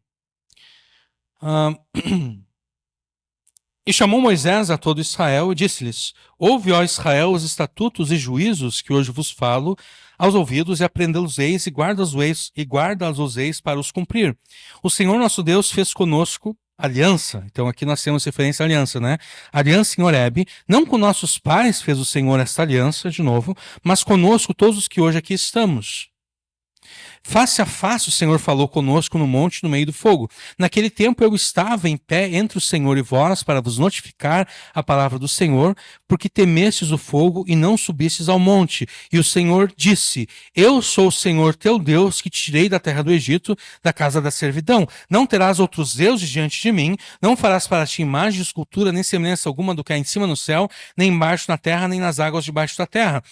S1: E chamou Moisés a todo Israel e disse-lhes: ouve, ó Israel, os estatutos e juízos que hoje vos falo aos ouvidos, e aprendê-los-eis e guarda-os-eis para os cumprir. O Senhor nosso Deus fez conosco aliança. Então aqui nós temos referência à aliança, né? Aliança em Horebe. Não com nossos pais fez o Senhor esta aliança, de novo, mas conosco todos os que hoje aqui estamos. Face a face o Senhor falou conosco no monte, no meio do fogo. Naquele tempo eu estava em pé entre o Senhor e vós para vos notificar a palavra do Senhor, porque temestes o fogo e não subistes ao monte. E o Senhor disse: eu sou o Senhor teu Deus, que te tirei da terra do Egito, da casa da servidão. Não terás outros deuses diante de mim, não farás para ti imagem de escultura, nem semelhança alguma do que há em cima no céu, nem embaixo na terra, nem nas águas debaixo da terra.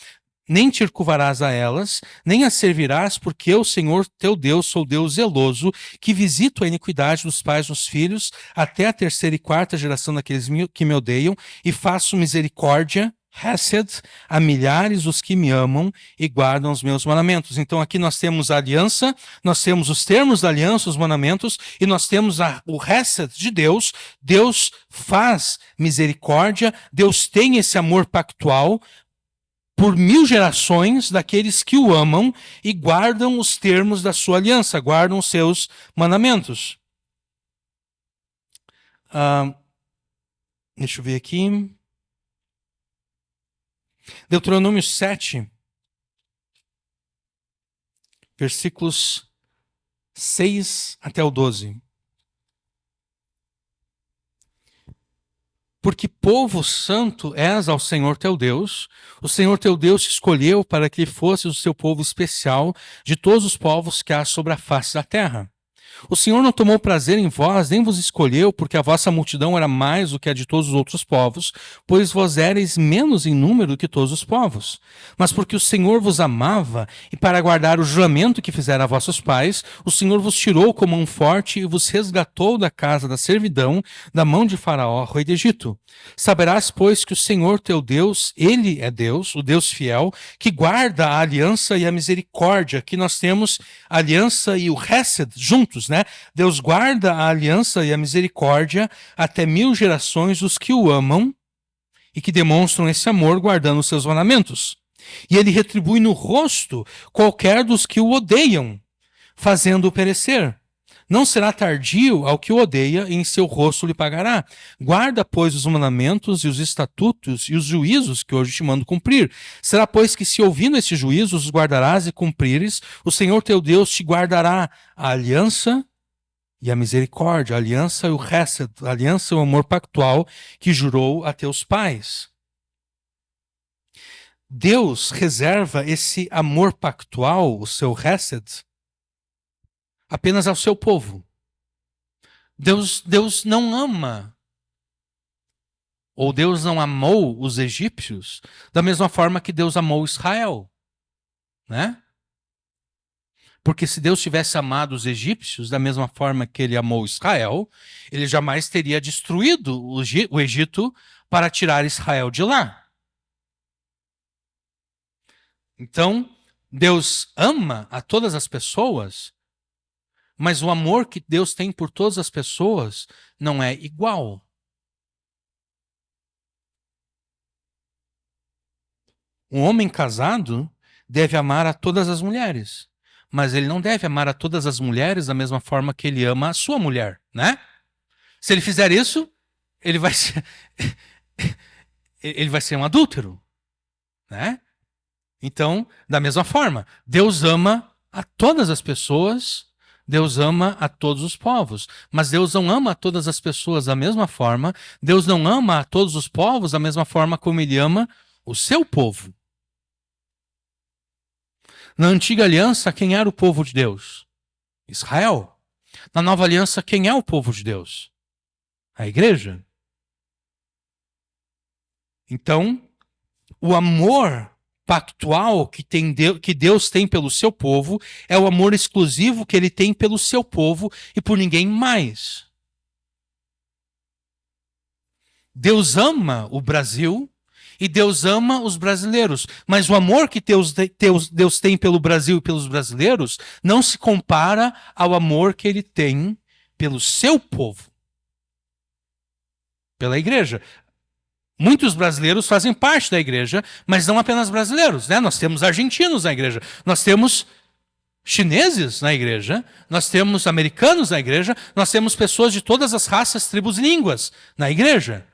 S1: Nem te curvarás a elas, nem as servirás, porque eu, Senhor teu Deus, sou Deus zeloso, que visito a iniquidade dos pais nos filhos, até a terceira e quarta geração daqueles que me odeiam, e faço misericórdia, Hesed, a milhares os que me amam e guardam os meus mandamentos. Então aqui nós temos a aliança, nós temos os termos da aliança, os mandamentos, e nós temos o Hesed de Deus. Deus faz misericórdia, Deus tem esse amor pactual por 1000 gerações daqueles que o amam e guardam os termos da sua aliança, guardam os seus mandamentos. Deixa eu ver aqui. Deuteronômio 7, versículos 6 até o 12. Porque povo santo és ao Senhor teu Deus, o Senhor teu Deus te escolheu para que fosses o seu povo especial de todos os povos que há sobre a face da terra. O Senhor não tomou prazer em vós, nem vos escolheu, porque a vossa multidão era mais do que a de todos os outros povos, pois vós éreis menos em número que todos os povos. Mas porque o Senhor vos amava, e para guardar o juramento que fizera a vossos pais, o Senhor vos tirou com mão forte e vos resgatou da casa da servidão, da mão de Faraó, rei do Egito. Saberás, pois, que o Senhor teu Deus, Ele é Deus, o Deus fiel, que guarda a aliança e a misericórdia. Aqui nós temos a aliança e o Hesed juntos, né? Deus guarda a aliança e a misericórdia até 1000 gerações dos que o amam e que demonstram esse amor guardando os seus mandamentos. E ele retribui no rosto qualquer dos que o odeiam, fazendo-o perecer. Não será tardio ao que o odeia, e em seu rosto lhe pagará. Guarda, pois, os mandamentos e os estatutos e os juízos que hoje te mando cumprir. Será, pois, que se ouvindo esses juízos os guardarás e cumprires, o Senhor teu Deus te guardará a aliança e a misericórdia, a aliança e o hesed, a aliança e o amor pactual que jurou a teus pais. Deus reserva esse amor pactual, o seu hesed, apenas ao seu povo. Deus não ama, ou Deus não amou os egípcios da mesma forma que Deus amou Israel, né? Porque se Deus tivesse amado os egípcios da mesma forma que ele amou Israel, ele jamais teria destruído o Egito para tirar Israel de lá. Então, Deus ama a todas as pessoas, mas o amor que Deus tem por todas as pessoas não é igual. Um homem casado deve amar a todas as mulheres, mas ele não deve amar a todas as mulheres da mesma forma que ele ama a sua mulher, né? Se ele fizer isso, ele vai ser, ele vai ser um adúltero, né? Então, da mesma forma, Deus ama a todas as pessoas, Deus ama a todos os povos, mas Deus não ama a todas as pessoas da mesma forma, Deus não ama a todos os povos da mesma forma como ele ama o seu povo. Na antiga aliança, quem era o povo de Deus? Israel. Na nova aliança, quem é o povo de Deus? A igreja. Então, o amor pactual que Deus tem pelo seu povo é o amor exclusivo que ele tem pelo seu povo e por ninguém mais. Deus ama o Brasil e Deus ama os brasileiros, mas o amor que Deus tem pelo Brasil e pelos brasileiros não se compara ao amor que ele tem pelo seu povo, pela igreja. Muitos brasileiros fazem parte da igreja, mas não apenas brasileiros, né? Nós temos argentinos na igreja, nós temos chineses na igreja, nós temos americanos na igreja, nós temos pessoas de todas as raças, tribos e línguas na igreja.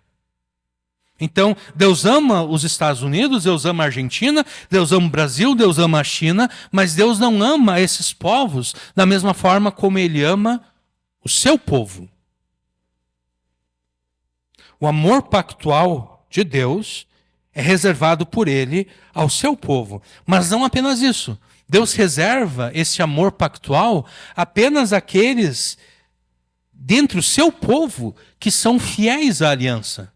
S1: Então, Deus ama os Estados Unidos, Deus ama a Argentina, Deus ama o Brasil, Deus ama a China, mas Deus não ama esses povos da mesma forma como ele ama o seu povo. O amor pactual de Deus é reservado por ele ao seu povo. Mas não apenas isso. Deus reserva esse amor pactual apenas àqueles dentre o seu povo que são fiéis à aliança.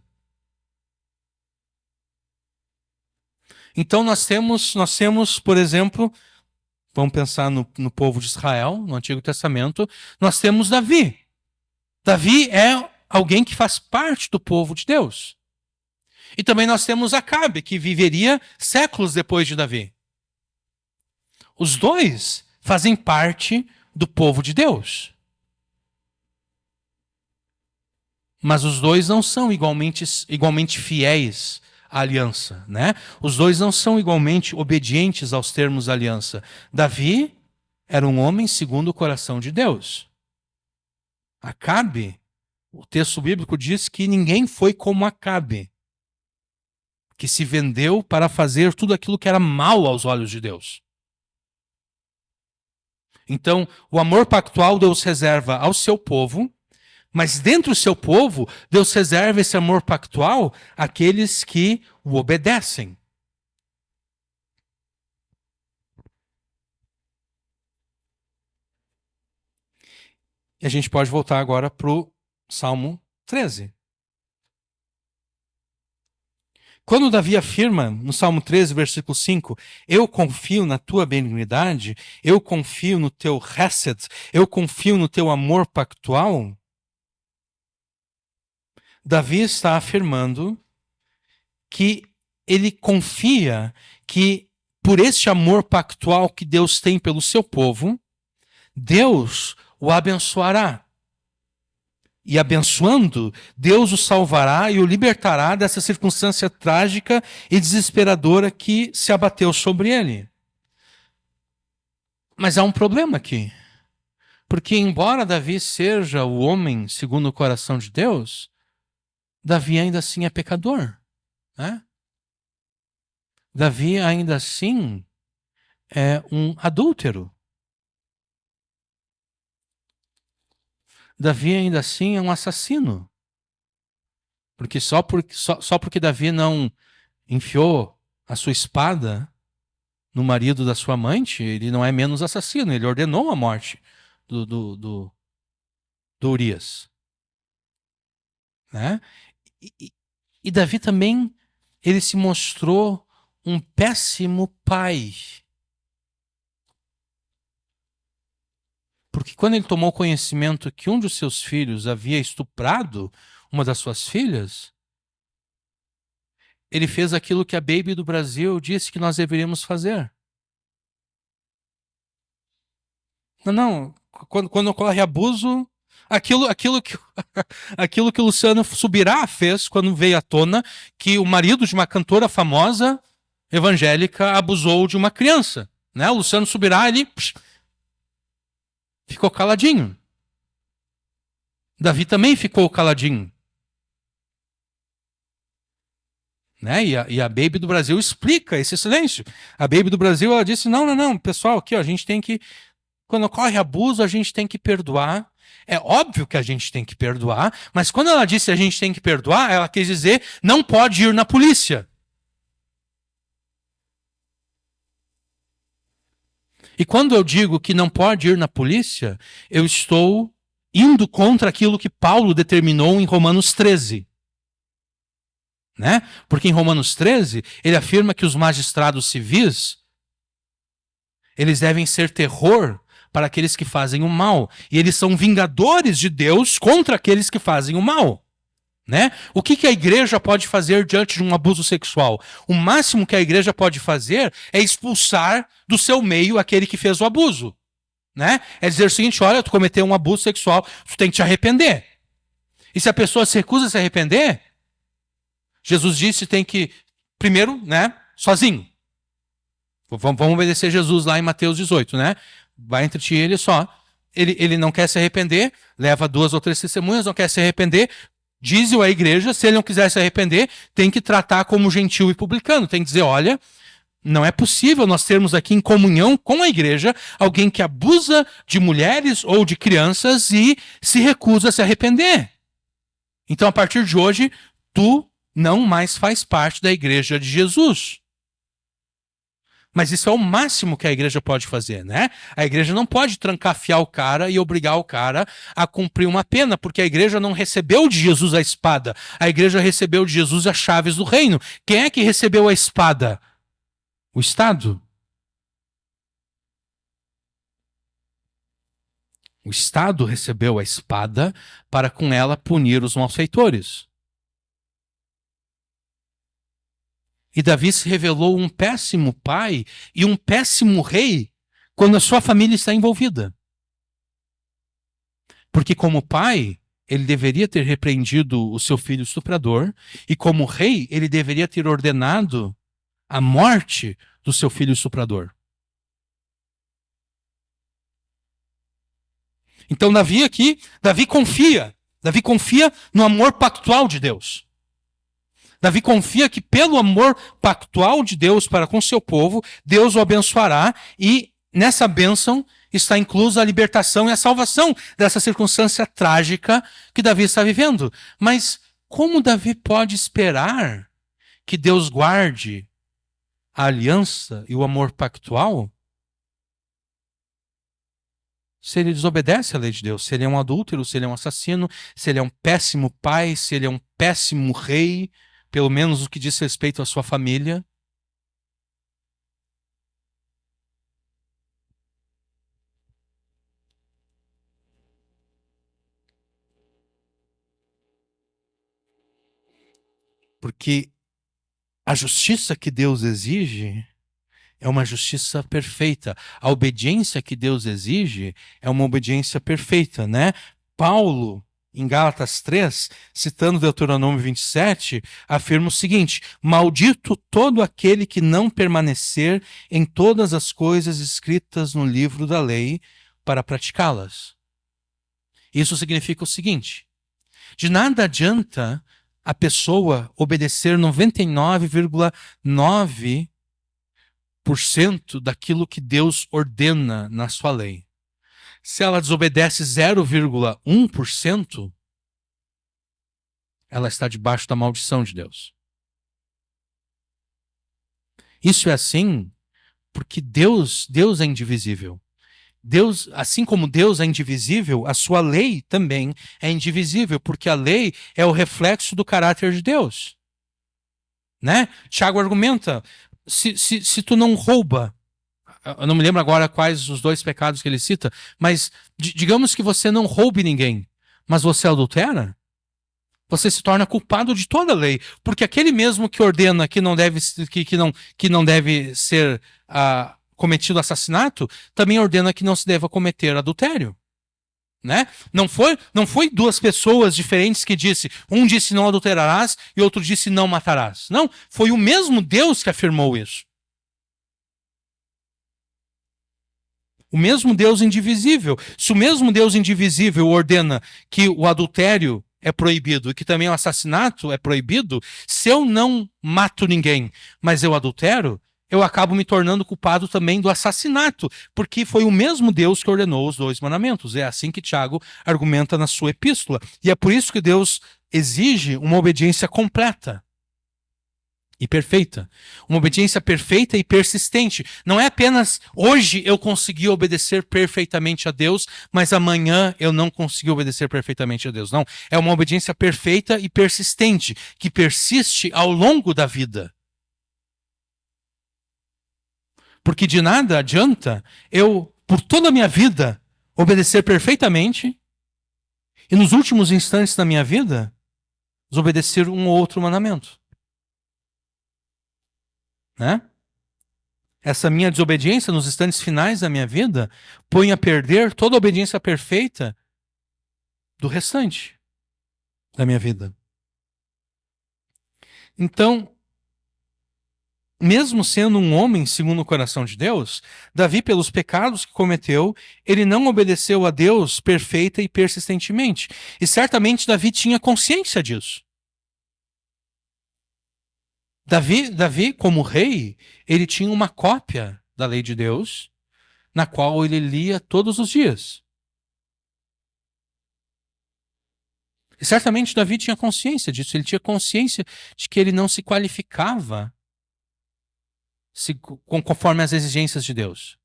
S1: Então nós temos, por exemplo, vamos pensar no povo de Israel, no Antigo Testamento, nós temos Davi. Davi é alguém que faz parte do povo de Deus. E também nós temos Acabe, que viveria séculos depois de Davi. Os dois fazem parte do povo de Deus. Mas os dois não são igualmente fiéis à aliança, né? Os dois não são igualmente obedientes aos termos da aliança. Davi era um homem segundo o coração de Deus. Acabe, o texto bíblico diz que ninguém foi como Acabe, que se vendeu para fazer tudo aquilo que era mal aos olhos de Deus. Então, o amor pactual Deus reserva ao seu povo, mas dentro do seu povo, Deus reserva esse amor pactual àqueles que o obedecem. E a gente pode voltar agora para o Salmo 13. Quando Davi afirma no Salmo 13, versículo 5, eu confio na tua benignidade, eu confio no teu hesed, eu confio no teu amor pactual, Davi está afirmando que ele confia que por este amor pactual que Deus tem pelo seu povo, Deus o abençoará. E abençoando, Deus o salvará e o libertará dessa circunstância trágica e desesperadora que se abateu sobre ele. Mas há um problema aqui. Porque embora Davi seja o homem segundo o coração de Deus, Davi ainda assim é pecador, né? Davi ainda assim é um adúltero. Davi ainda assim é um assassino. Porque só porque Davi não enfiou a sua espada no marido da sua amante, ele não é menos assassino. Ele ordenou a morte do Urias. Né? E Davi também, ele se mostrou um péssimo pai. Porque quando ele tomou conhecimento que um de seus filhos havia estuprado uma das suas filhas, ele fez aquilo que a Baby do Brasil disse que nós deveríamos fazer. Não, quando ocorre abuso, aquilo que o Luciano Subirá fez quando veio à tona, que o marido de uma cantora famosa evangélica abusou de uma criança. Né? O Luciano Subirá, ele ficou caladinho. Davi também ficou caladinho. Né? E a Baby do Brasil explica esse silêncio. A Baby do Brasil, ela disse, não, pessoal, aqui ó, a gente tem que, quando ocorre abuso, a gente tem que perdoar. É óbvio que a gente tem que perdoar, mas quando ela disse a gente tem que perdoar, ela quis dizer, não pode ir na polícia. E quando eu digo que não pode ir na polícia, eu estou indo contra aquilo que Paulo determinou em Romanos 13. Né? Porque em Romanos 13, ele afirma que os magistrados civis, eles devem ser terror para aqueles que fazem o mal. E eles são vingadores de Deus contra aqueles que fazem o mal. Né? O que a igreja pode fazer diante de um abuso sexual? O máximo que a igreja pode fazer é expulsar do seu meio aquele que fez o abuso. Né? É dizer o seguinte, olha, tu cometeu um abuso sexual, tu tem que te arrepender. E se a pessoa se recusa a se arrepender, Jesus disse tem que, primeiro, né, sozinho. Vamos obedecer Jesus lá em Mateus 18, né? Vai entre ti e ele só. Ele não quer se arrepender, leva 2 ou 3 testemunhas, não quer se arrepender, diz-o à igreja, se ele não quiser se arrepender, tem que tratar como gentil e publicano. Tem que dizer, olha, não é possível nós termos aqui em comunhão com a igreja alguém que abusa de mulheres ou de crianças e se recusa a se arrepender. Então, a partir de hoje, tu não mais faz parte da igreja de Jesus. Mas isso é o máximo que a igreja pode fazer, né? A igreja não pode trancafiar o cara e obrigar o cara a cumprir uma pena, porque a igreja não recebeu de Jesus a espada. A igreja recebeu de Jesus as chaves do reino. Quem é que recebeu a espada? O Estado. O Estado recebeu a espada para com ela punir os malfeitores. E Davi se revelou um péssimo pai e um péssimo rei quando a sua família está envolvida. Porque como pai, ele deveria ter repreendido o seu filho estuprador, e como rei, ele deveria ter ordenado a morte do seu filho estuprador. Então Davi confia no amor pactual de Deus. Davi confia que pelo amor pactual de Deus para com seu povo, Deus o abençoará e nessa bênção está inclusa a libertação e a salvação dessa circunstância trágica que Davi está vivendo. Mas como Davi pode esperar que Deus guarde a aliança e o amor pactual se ele desobedece à lei de Deus? Se ele é um adúltero, se ele é um assassino, se ele é um péssimo pai, se ele é um péssimo rei, pelo menos o que diz respeito à sua família. Porque a justiça que Deus exige é uma justiça perfeita. A obediência que Deus exige é uma obediência perfeita, né? Paulo, em Gálatas 3, citando Deuteronômio 27, afirma o seguinte: maldito todo aquele que não permanecer em todas as coisas escritas no livro da lei para praticá-las. Isso significa o seguinte: de nada adianta a pessoa obedecer 99,9% daquilo que Deus ordena na sua lei. Se ela desobedece 0,1%, ela está debaixo da maldição de Deus. Isso é assim porque Deus é indivisível. Deus, assim como Deus é indivisível, a sua lei também é indivisível, porque a lei é o reflexo do caráter de Deus. Né? Tiago argumenta, se tu não rouba, eu não me lembro agora quais os 2 pecados que ele cita, mas digamos que você não roube ninguém, mas você adultera, você se torna culpado de toda a lei, porque aquele mesmo que ordena que não deve, que não deve ser cometido assassinato, também ordena que não se deva cometer adultério. Né? Não foi 2 pessoas diferentes que disse, um disse não adulterarás e outro disse não matarás. Não, foi o mesmo Deus que afirmou isso. O mesmo Deus indivisível. Se o mesmo Deus indivisível ordena que o adultério é proibido e que também o assassinato é proibido, se eu não mato ninguém, mas eu adultero, eu acabo me tornando culpado também do assassinato, porque foi o mesmo Deus que ordenou os 2 mandamentos. É assim que Tiago argumenta na sua epístola. E é por isso que Deus exige uma obediência completa e perfeita. Uma obediência perfeita e persistente. Não é apenas hoje eu consegui obedecer perfeitamente a Deus, mas amanhã eu não consegui obedecer perfeitamente a Deus. Não. É uma obediência perfeita e persistente, que persiste ao longo da vida. Porque de nada adianta eu, por toda a minha vida, obedecer perfeitamente e nos últimos instantes da minha vida, desobedecer um ou outro mandamento. Né? Essa minha desobediência nos instantes finais da minha vida põe a perder toda a obediência perfeita do restante da minha vida. Então, mesmo sendo um homem segundo o coração de Deus, Davi, pelos pecados que cometeu, ele não obedeceu a Deus perfeita e persistentemente. E certamente Davi tinha consciência disso. Davi, como rei, ele tinha uma cópia da lei de Deus, na qual ele lia todos os dias. E certamente Davi tinha consciência disso, ele tinha consciência de que ele não se qualificava conforme as exigências de Deus.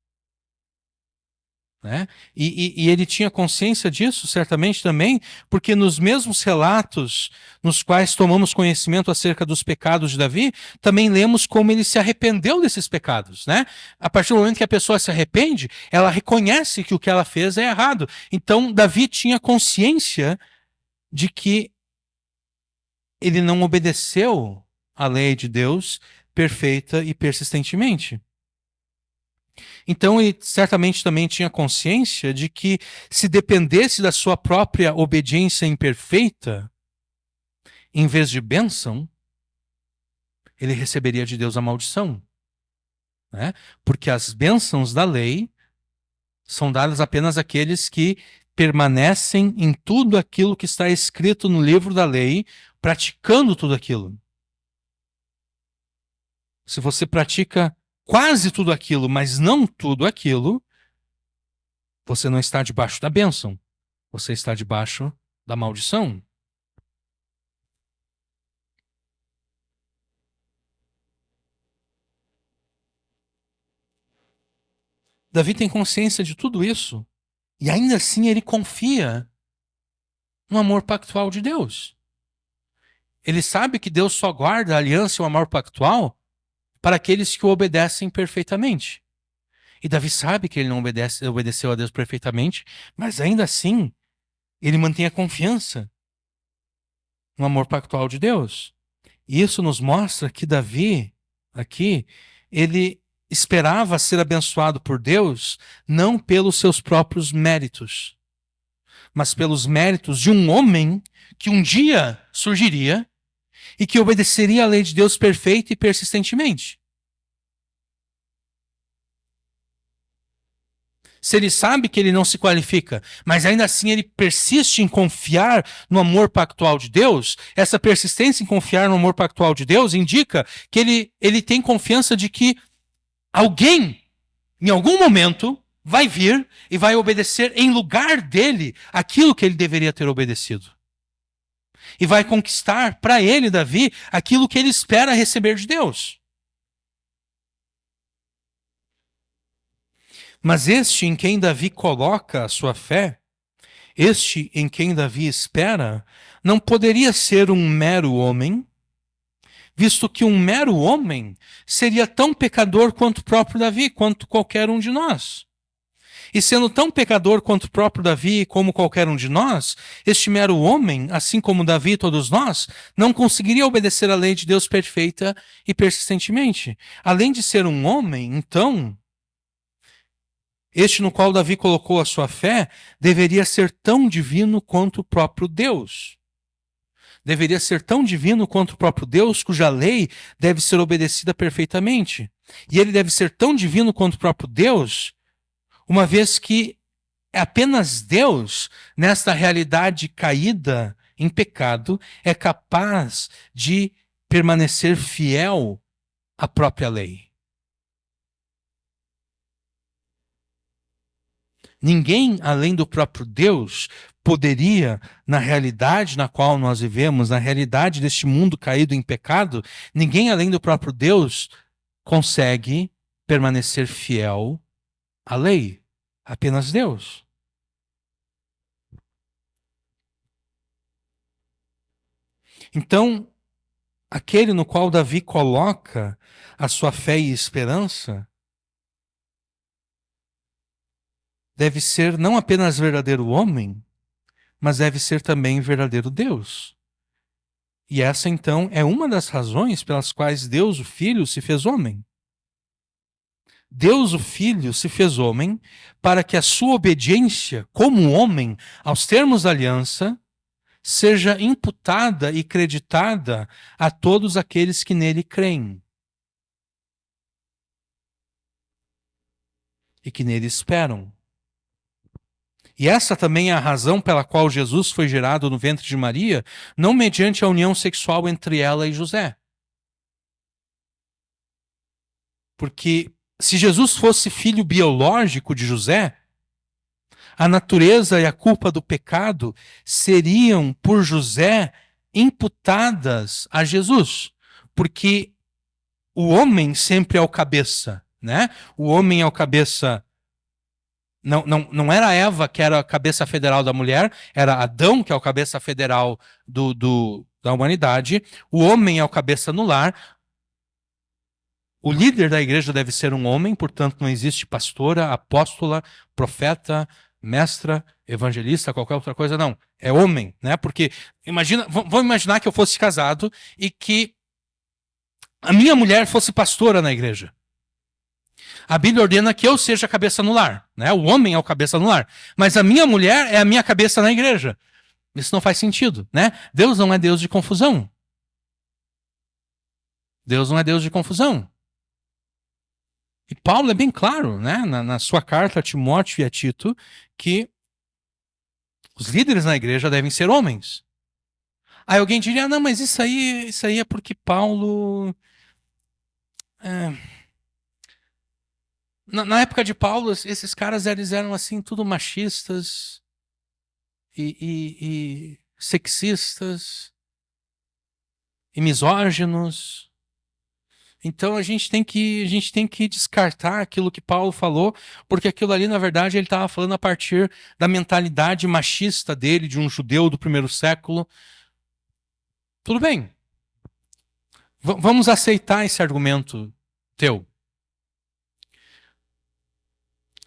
S1: Né? E ele tinha consciência disso, certamente também, porque nos mesmos relatos nos quais tomamos conhecimento acerca dos pecados de Davi, também lemos como ele se arrependeu desses pecados. Né? A partir do momento que a pessoa se arrepende, ela reconhece que o que ela fez é errado. Então, Davi tinha consciência de que ele não obedeceu à lei de Deus perfeita e persistentemente. Então ele certamente também tinha consciência de que se dependesse da sua própria obediência imperfeita, em vez de bênção, ele receberia de Deus a maldição. Né? Porque as bênçãos da lei são dadas apenas àqueles que permanecem em tudo aquilo que está escrito no livro da lei, praticando tudo aquilo. Se você pratica quase tudo aquilo, mas não tudo aquilo, você não está debaixo da bênção. Você está debaixo da maldição. Davi tem consciência de tudo isso. E ainda assim ele confia no amor pactual de Deus. Ele sabe que Deus só guarda a aliança e o amor pactual para aqueles que o obedecem perfeitamente. E Davi sabe que ele não obedeceu a Deus perfeitamente, mas ainda assim, ele mantém a confiança no amor pactual de Deus. E isso nos mostra que Davi, aqui, ele esperava ser abençoado por Deus não pelos seus próprios méritos, mas pelos méritos de um homem que um dia surgiria e que obedeceria à lei de Deus perfeita e persistentemente. Se ele sabe que ele não se qualifica, mas ainda assim ele persiste em confiar no amor pactual de Deus, essa persistência em confiar no amor pactual de Deus indica que ele tem confiança de que alguém, em algum momento, vai vir e vai obedecer em lugar dele aquilo que ele deveria ter obedecido. E vai conquistar para ele, Davi, aquilo que ele espera receber de Deus. Mas este em quem Davi coloca a sua fé, este em quem Davi espera, não poderia ser um mero homem, visto que um mero homem seria tão pecador quanto o próprio Davi, quanto qualquer um de nós. E sendo tão pecador quanto o próprio Davi, como qualquer um de nós, este mero homem, assim como Davi e todos nós, não conseguiria obedecer à lei de Deus perfeita e persistentemente. Além de ser um homem, então, este no qual Davi colocou a sua fé, deveria ser tão divino quanto o próprio Deus. Deveria ser tão divino quanto o próprio Deus, cuja lei deve ser obedecida perfeitamente. E ele deve ser tão divino quanto o próprio Deus, uma vez que apenas Deus, nesta realidade caída em pecado, é capaz de permanecer fiel à própria lei. Ninguém além do próprio Deus poderia, na realidade na qual nós vivemos, na realidade deste mundo caído em pecado, ninguém além do próprio Deus consegue permanecer fiel à lei. Apenas Deus. Então, aquele no qual Davi coloca a sua fé e esperança deve ser não apenas verdadeiro homem, mas deve ser também verdadeiro Deus. E essa, então, é uma das razões pelas quais Deus, o Filho, se fez homem. Deus, o Filho, se fez homem para que a sua obediência, como homem, aos termos da aliança, seja imputada e creditada a todos aqueles que nele creem e que nele esperam. E essa também é a razão pela qual Jesus foi gerado no ventre de Maria, não mediante a união sexual entre ela e José. Porque se Jesus fosse filho biológico de José, a natureza e a culpa do pecado seriam, por José, imputadas a Jesus. Porque o homem sempre é o cabeça, né? O homem é o cabeça. Não era Eva que era a cabeça federal da mulher, era Adão que é o cabeça federal da humanidade. O homem é o cabeça no lar. O líder da igreja deve ser um homem, portanto não existe pastora, apóstola, profeta, mestra, evangelista, qualquer outra coisa, não. É homem, né? Porque vamos imaginar que eu fosse casado e que a minha mulher fosse pastora na igreja. A Bíblia ordena que eu seja a cabeça no lar, né? O homem é o cabeça no lar, mas a minha mulher é a minha cabeça na igreja. Isso não faz sentido, né? Deus não é Deus de confusão. Deus não é Deus de confusão. E Paulo é bem claro, né, na sua carta a Timóteo e a Tito, que os líderes na igreja devem ser homens. Aí alguém diria, não, mas isso aí é porque Paulo... Na época de Paulo, esses caras eles eram assim, tudo machistas e sexistas e misóginos. Então a gente tem que descartar aquilo que Paulo falou, porque aquilo ali, na verdade, ele estava falando a partir da mentalidade machista dele, de um judeu do primeiro século. Tudo bem. Vamos aceitar esse argumento teu.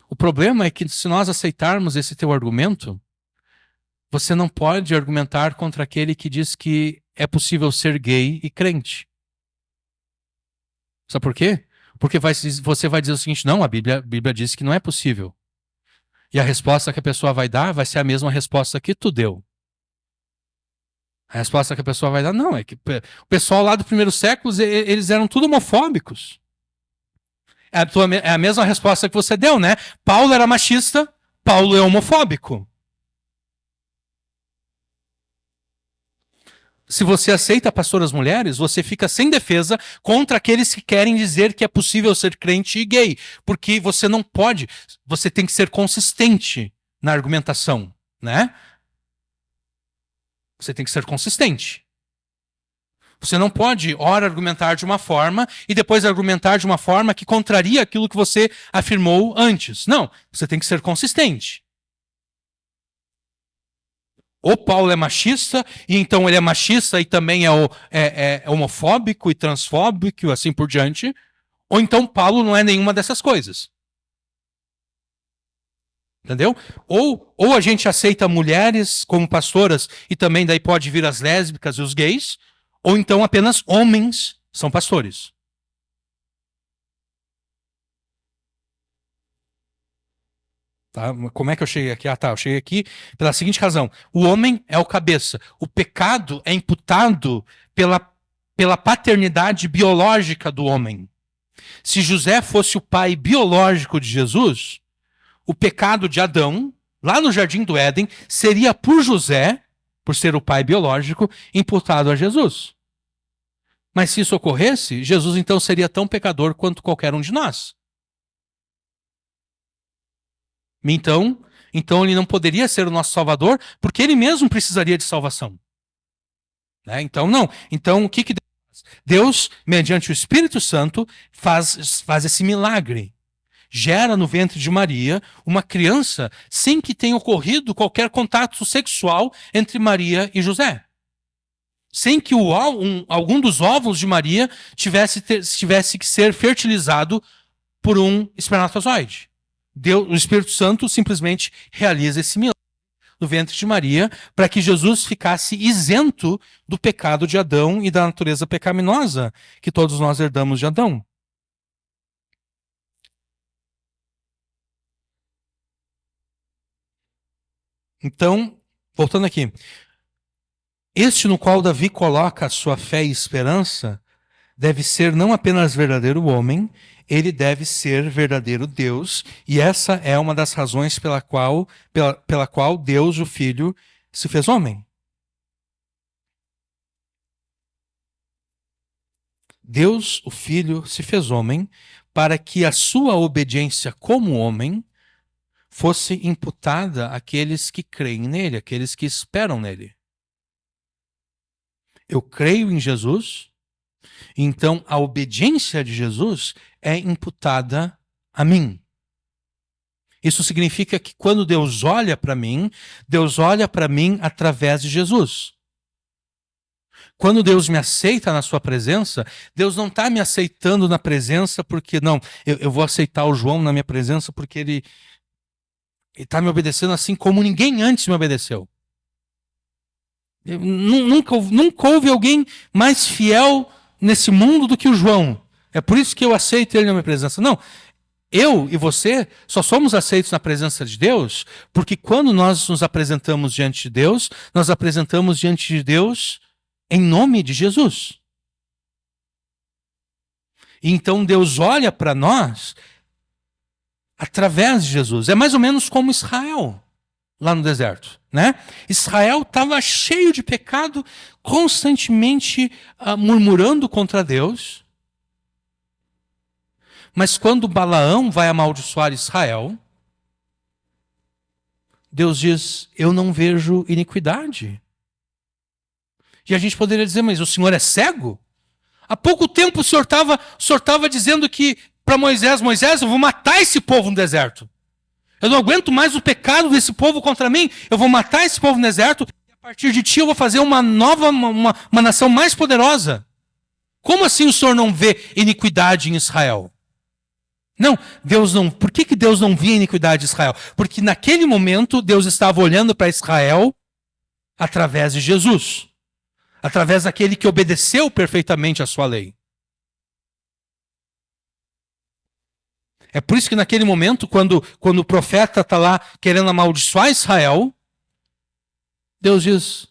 S1: O problema é que se nós aceitarmos esse teu argumento, você não pode argumentar contra aquele que diz que é possível ser gay e crente. Sabe por quê? Porque você vai dizer o seguinte, não, a Bíblia diz que não é possível. E a resposta que a pessoa vai dar vai ser a mesma resposta que tu deu. A resposta que a pessoa vai dar, não, é que o pessoal lá do primeiro século, eles eram tudo homofóbicos. É a mesma resposta que você deu, né? Paulo era machista, Paulo é homofóbico. se você aceita pastoras mulheres, você fica sem defesa contra aqueles que querem dizer que é possível ser crente e gay. Porque você não pode, você tem que ser consistente na argumentação, né? Você tem que ser consistente. Você não pode, ora, argumentar de uma forma e depois argumentar de uma forma que contraria aquilo que você afirmou antes. Não, você tem que ser consistente. Ou Paulo é machista, e então ele é machista e também é homofóbico e transfóbico e assim por diante. Ou então Paulo não é nenhuma dessas coisas. Entendeu? Ou a gente aceita mulheres como pastoras e também daí pode vir as lésbicas e os gays, ou então apenas homens são pastores. Tá? Como é que eu cheguei aqui? Eu cheguei aqui pela seguinte razão. O homem é o cabeça. O pecado é imputado pela paternidade biológica do homem. Se José fosse o pai biológico de Jesus, o pecado de Adão, lá no Jardim do Éden, seria por José, por ser o pai biológico, imputado a Jesus. Mas se isso ocorresse, Jesus então seria tão pecador quanto qualquer um de nós. Então ele não poderia ser o nosso Salvador, porque ele mesmo precisaria de salvação. Né? Então, não. Então, o que Deus faz? Deus, mediante o Espírito Santo, faz esse milagre. Gera no ventre de Maria uma criança sem que tenha ocorrido qualquer contato sexual entre Maria e José. Sem que algum dos óvulos de Maria tivesse que ser fertilizado por um espermatozoide. O Espírito Santo simplesmente realiza esse milagre no ventre de Maria para que Jesus ficasse isento do pecado de Adão e da natureza pecaminosa que todos nós herdamos de Adão. Então, voltando aqui. Este no qual Davi coloca a sua fé e esperança deve ser não apenas verdadeiro homem, ele deve ser verdadeiro Deus, e essa é uma das razões pela qual Deus, o Filho, se fez homem. Deus, o Filho, se fez homem para que a sua obediência como homem fosse imputada àqueles que creem nele, àqueles que esperam nele. Eu creio em Jesus, então a obediência de Jesus é imputada a mim. Isso significa que quando Deus olha para mim através de Jesus. Quando Deus me aceita na sua presença, Deus não está me aceitando na presença porque, não, eu vou aceitar o João na minha presença porque ele está me obedecendo assim como ninguém antes me obedeceu. Nunca houve alguém mais fiel nesse mundo do que o João. É por isso que eu aceito ele na minha presença. Não, eu e você só somos aceitos na presença de Deus porque quando nós nos apresentamos diante de Deus, nós apresentamos diante de Deus em nome de Jesus. E então Deus olha para nós através de Jesus. É mais ou menos como Israel lá no deserto, né? Israel estava cheio de pecado, constantemente murmurando contra Deus. Mas quando Balaão vai amaldiçoar Israel, Deus diz: eu não vejo iniquidade. E a gente poderia dizer: mas o Senhor é cego? Há pouco tempo o Senhor estava dizendo que para Moisés, eu vou matar esse povo no deserto. Eu não aguento mais o pecado desse povo contra mim. Eu vou matar esse povo no deserto e a partir de ti eu vou fazer uma nova, uma nação mais poderosa. Como assim o Senhor não vê iniquidade em Israel? Não, Deus não. Por que Deus não via iniquidade em Israel? Porque naquele momento Deus estava olhando para Israel através de Jesus. Através daquele que obedeceu perfeitamente a sua lei. É por isso que naquele momento, quando o profeta está lá querendo amaldiçoar Israel, Deus diz: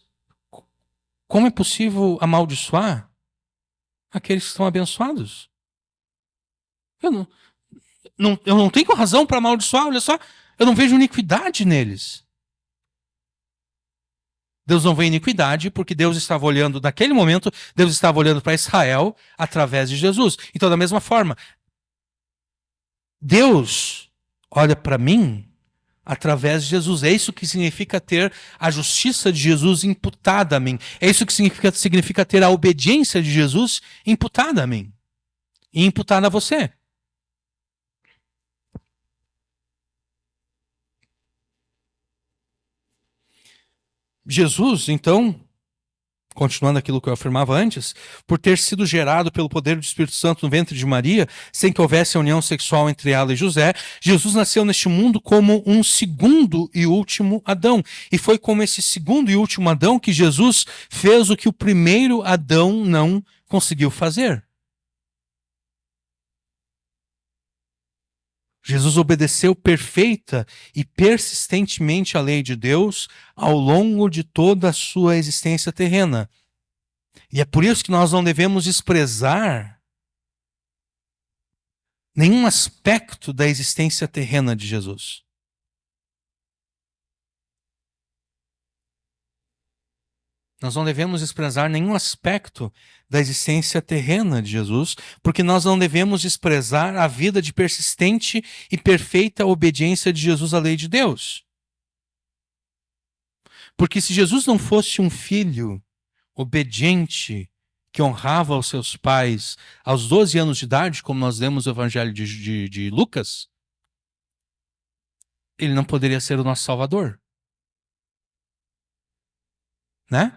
S1: como é possível amaldiçoar aqueles que estão abençoados? Eu não tenho razão para amaldiçoar, olha só, eu não vejo iniquidade neles. Deus não vê iniquidade, porque Deus estava olhando, naquele momento, Deus estava olhando para Israel através de Jesus. Então, da mesma forma, Deus olha para mim através de Jesus. É isso que significa ter a justiça de Jesus imputada a mim. É isso que significa ter a obediência de Jesus imputada a mim. E imputada a você. Jesus, então, continuando aquilo que eu afirmava antes, por ter sido gerado pelo poder do Espírito Santo no ventre de Maria, sem que houvesse a união sexual entre ela e José, Jesus nasceu neste mundo como um segundo e último Adão. E foi como esse segundo e último Adão que Jesus fez o que o primeiro Adão não conseguiu fazer. Jesus obedeceu perfeita e persistentemente à lei de Deus ao longo de toda a sua existência terrena. E é por isso que nós não devemos desprezar nenhum aspecto da existência terrena de Jesus. Nós não devemos desprezar nenhum aspecto da existência terrena de Jesus, porque nós não devemos desprezar a vida de persistente e perfeita obediência de Jesus à lei de Deus. Porque se Jesus não fosse um filho obediente, que honrava os seus pais aos 12 anos de idade, como nós lemos no Evangelho de Lucas, ele não poderia ser o nosso Salvador. Né?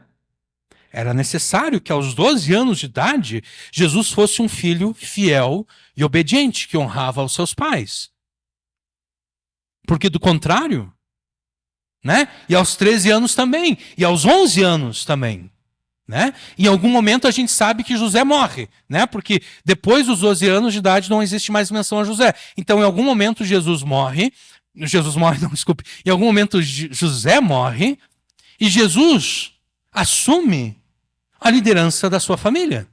S1: Era necessário que aos 12 anos de idade, Jesus fosse um filho fiel e obediente, que honrava os seus pais. Porque do contrário, né? E aos 13 anos também, e aos 11 anos também. Né? Em algum momento a gente sabe que José morre, né? Porque depois dos 12 anos de idade não existe mais menção a José. Então em algum momento Jesus morre, não, desculpe. Em algum momento José morre e Jesus assume a liderança da sua família.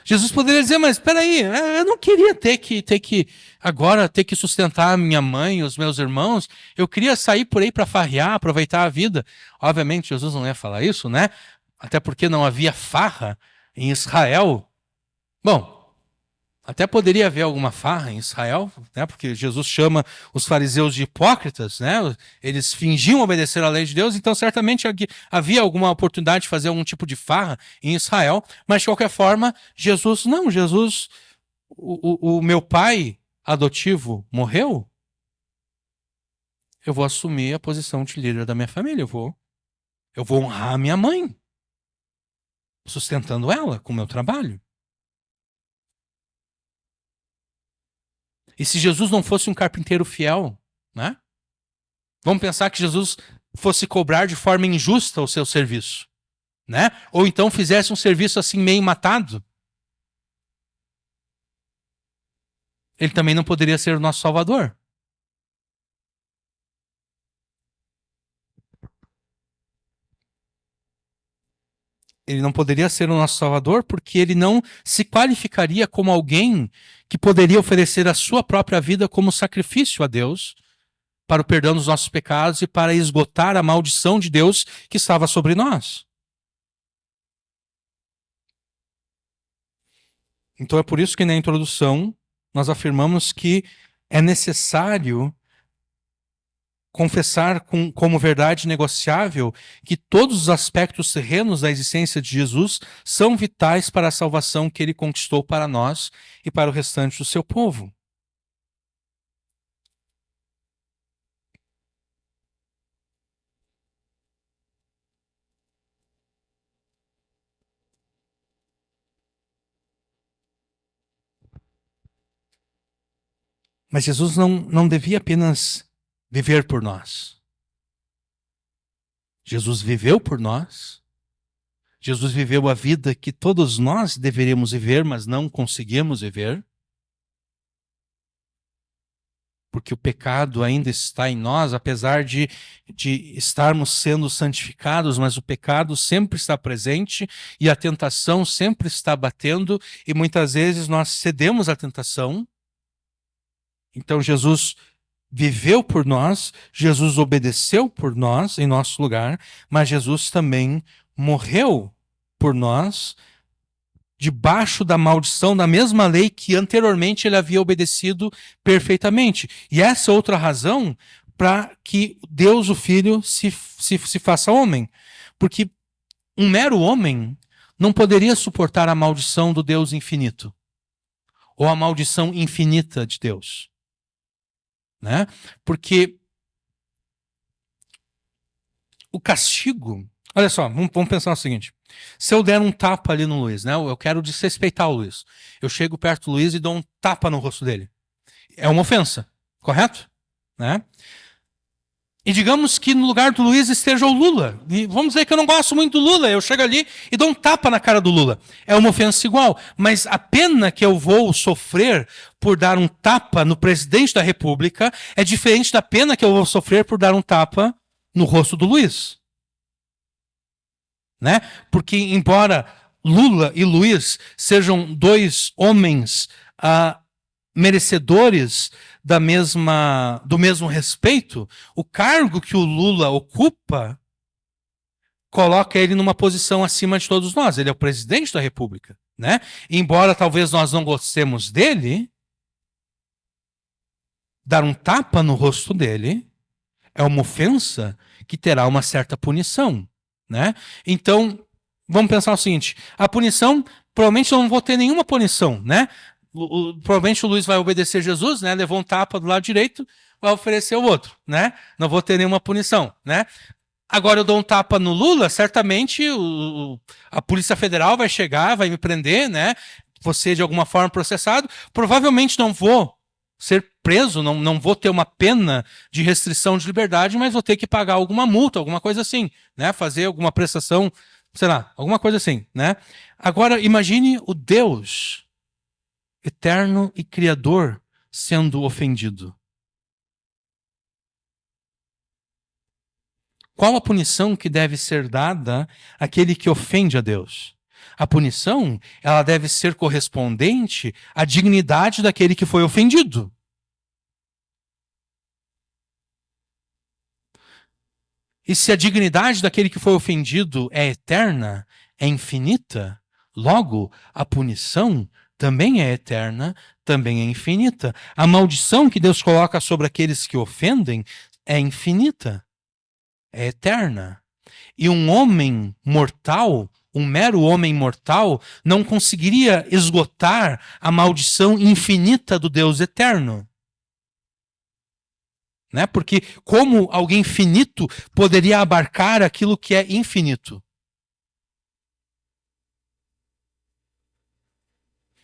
S1: Jesus poderia dizer, mas espera aí, eu não queria ter que sustentar a minha mãe, os meus irmãos. Eu queria sair por aí para farrear, aproveitar a vida. Obviamente Jesus não ia falar isso, né? Até porque não havia farra em Israel. Bom, até poderia haver alguma farra em Israel, né? Porque Jesus chama os fariseus de hipócritas, né? Eles fingiam obedecer à lei de Deus, então certamente havia alguma oportunidade de fazer algum tipo de farra em Israel, mas de qualquer forma, o meu pai adotivo morreu, eu vou assumir a posição de líder da minha família, eu vou honrar a minha mãe, sustentando ela com o meu trabalho. E se Jesus não fosse um carpinteiro fiel, né? Vamos pensar que Jesus fosse cobrar de forma injusta o seu serviço, né? Ou então fizesse um serviço assim meio matado. Ele também não poderia ser o nosso Salvador. Ele não poderia ser o nosso Salvador porque ele não se qualificaria como alguém que poderia oferecer a sua própria vida como sacrifício a Deus para o perdão dos nossos pecados e para esgotar a maldição de Deus que estava sobre nós. Então é por isso que na introdução nós afirmamos que é necessário confessar como verdade negociável que todos os aspectos terrenos da existência de Jesus são vitais para a salvação que ele conquistou para nós e para o restante do seu povo. Mas Jesus não devia apenas viver por nós. Jesus viveu por nós. Jesus viveu a vida que todos nós deveríamos viver, mas não conseguimos viver. Porque o pecado ainda está em nós, apesar de estarmos sendo santificados, mas o pecado sempre está presente e a tentação sempre está batendo e muitas vezes nós cedemos à tentação. Então Jesus viveu por nós, Jesus obedeceu por nós em nosso lugar, mas Jesus também morreu por nós debaixo da maldição da mesma lei que anteriormente ele havia obedecido perfeitamente. E essa é outra razão para que Deus, o Filho, se faça homem. Porque um mero homem não poderia suportar a maldição do Deus infinito, ou a maldição infinita de Deus. Né? Porque o castigo... Olha só, vamos pensar o seguinte. Se eu der um tapa ali no Luiz, né? Eu quero desrespeitar o Luiz. Eu chego perto do Luiz e dou um tapa no rosto dele. É uma ofensa, correto? Né? E digamos que no lugar do Luiz esteja o Lula. E vamos dizer que eu não gosto muito do Lula. Eu chego ali e dou um tapa na cara do Lula. É uma ofensa igual. Mas a pena que eu vou sofrer por dar um tapa no presidente da República é diferente da pena que eu vou sofrer por dar um tapa no rosto do Luiz. Né? Porque embora Lula e Luiz sejam dois homens merecedores do mesmo respeito, o cargo que o Lula ocupa coloca ele numa posição acima de todos nós. Ele é o presidente da República. Né? E embora talvez nós não gostemos dele, dar um tapa no rosto dele é uma ofensa que terá uma certa punição. Né? Então, vamos pensar o seguinte, a punição, provavelmente eu não vou ter nenhuma punição, né? Provavelmente o Luiz vai obedecer Jesus, né? Levou um tapa do lado direito, vai oferecer o outro, né? Não vou ter nenhuma punição, né? Agora eu dou um tapa no Lula, certamente a Polícia Federal vai chegar, vai me prender, né? Vou ser de alguma forma processado, provavelmente não vou ser preso, não vou ter uma pena de restrição de liberdade, mas vou ter que pagar alguma multa, alguma coisa assim, né? Fazer alguma prestação, sei lá, alguma coisa assim, né? Agora, imagine o Deus eterno e criador sendo ofendido. Qual a punição que deve ser dada àquele que ofende a Deus? A punição, ela deve ser correspondente à dignidade daquele que foi ofendido. E se a dignidade daquele que foi ofendido é eterna, é infinita, logo a punição também é eterna, também é infinita. A maldição que Deus coloca sobre aqueles que ofendem é infinita, é eterna. E um homem mortal, um mero homem mortal, não conseguiria esgotar a maldição infinita do Deus eterno. Né? Porque como alguém finito poderia abarcar aquilo que é infinito?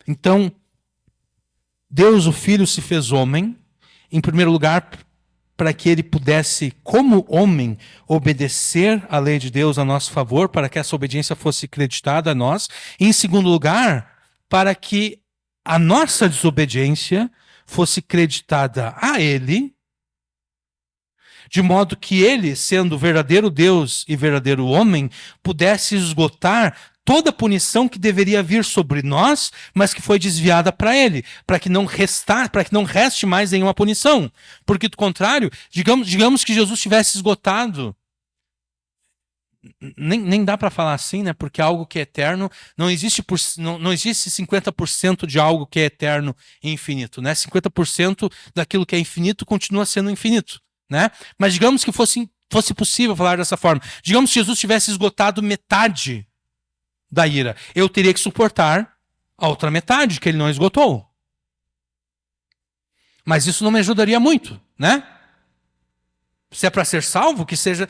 S1: Então, Deus, o Filho, se fez homem, em primeiro lugar, para que ele pudesse, como homem, obedecer à lei de Deus a nosso favor, para que essa obediência fosse creditada a nós. E, em segundo lugar, para que a nossa desobediência fosse creditada a ele, de modo que ele, sendo verdadeiro Deus e verdadeiro homem, pudesse esgotar toda a punição que deveria vir sobre nós, mas que foi desviada para ele, para que não reste mais nenhuma punição. Porque, do contrário, digamos que Jesus tivesse esgotado. Nem dá para falar assim, né? Porque algo que é eterno, não existe 50% de algo que é eterno e infinito, né? 50% daquilo que é infinito continua sendo infinito. Né? Mas digamos que fosse possível falar dessa forma. Digamos que Jesus tivesse esgotado metade da ira. Eu teria que suportar a outra metade que ele não esgotou. Mas isso não me ajudaria muito, né? Se é para ser salvo, que seja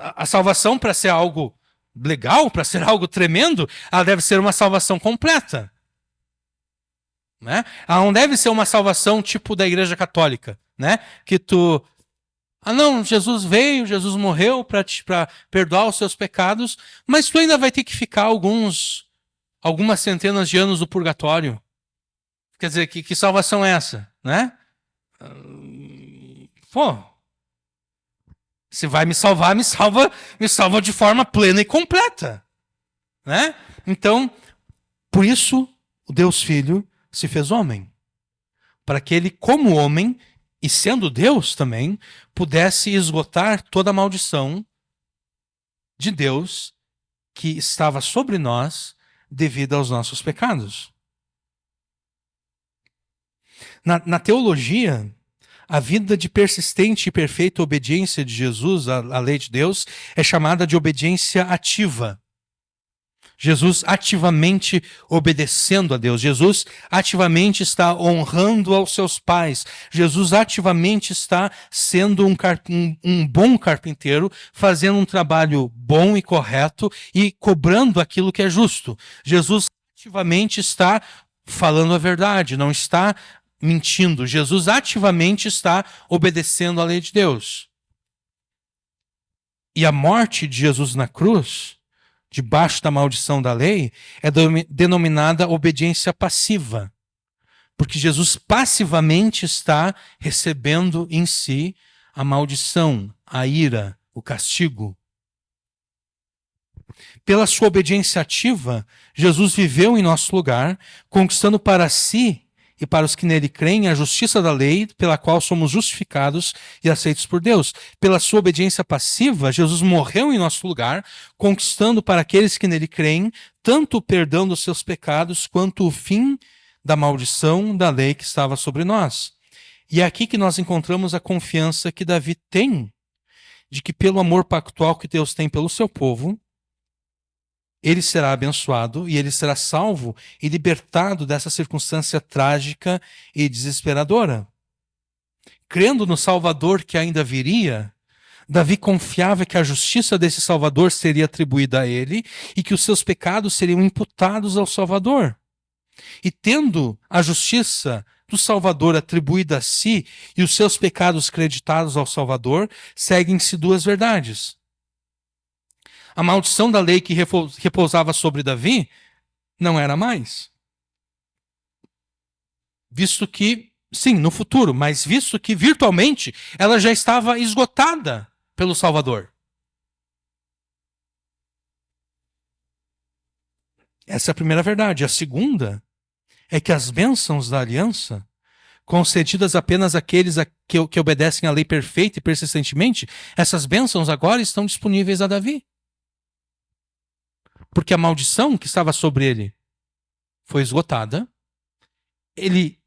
S1: a salvação para ser algo legal, para ser algo tremendo, ela deve ser uma salvação completa. Né? Ela não deve ser uma salvação tipo da Igreja Católica, né? Que tu... não, Jesus veio, Jesus morreu para perdoar os seus pecados, mas tu ainda vai ter que ficar algumas centenas de anos no purgatório. Quer dizer, que salvação é essa? Né? Pô, se vai me salvar, me salva de forma plena e completa. Né? Então, por isso, o Deus Filho se fez homem. Para que ele, como homem, e sendo Deus também, pudesse esgotar toda a maldição de Deus que estava sobre nós devido aos nossos pecados. Na teologia, a vida de persistente e perfeita obediência de Jesus à lei de Deus é chamada de obediência ativa. Jesus ativamente obedecendo a Deus. Jesus ativamente está honrando aos seus pais. Jesus ativamente está sendo um bom carpinteiro, fazendo um trabalho bom e correto e cobrando aquilo que é justo. Jesus ativamente está falando a verdade, não está mentindo. Jesus ativamente está obedecendo à lei de Deus. E a morte de Jesus na cruz, debaixo da maldição da lei, é denominada obediência passiva. Porque Jesus passivamente está recebendo em si a maldição, a ira, o castigo. Pela sua obediência ativa, Jesus viveu em nosso lugar, conquistando para si e para os que nele creem a justiça da lei, pela qual somos justificados e aceitos por Deus. Pela sua obediência passiva, Jesus morreu em nosso lugar, conquistando para aqueles que nele creem tanto o perdão dos seus pecados, quanto o fim da maldição da lei que estava sobre nós. E é aqui que nós encontramos a confiança que Davi tem, de que pelo amor pactual que Deus tem pelo seu povo, ele será abençoado e ele será salvo e libertado dessa circunstância trágica e desesperadora. Crendo no Salvador que ainda viria, Davi confiava que a justiça desse Salvador seria atribuída a ele e que os seus pecados seriam imputados ao Salvador. E tendo a justiça do Salvador atribuída a si e os seus pecados creditados ao Salvador, seguem-se duas verdades. A maldição da lei que repousava sobre Davi não era mais. Visto que, sim, no futuro, mas visto que virtualmente ela já estava esgotada pelo Salvador. Essa é a primeira verdade. A segunda é que as bênçãos da aliança, concedidas apenas àqueles que obedecem à lei perfeita e persistentemente, essas bênçãos agora estão disponíveis a Davi. Porque a maldição que estava sobre ele foi esgotada,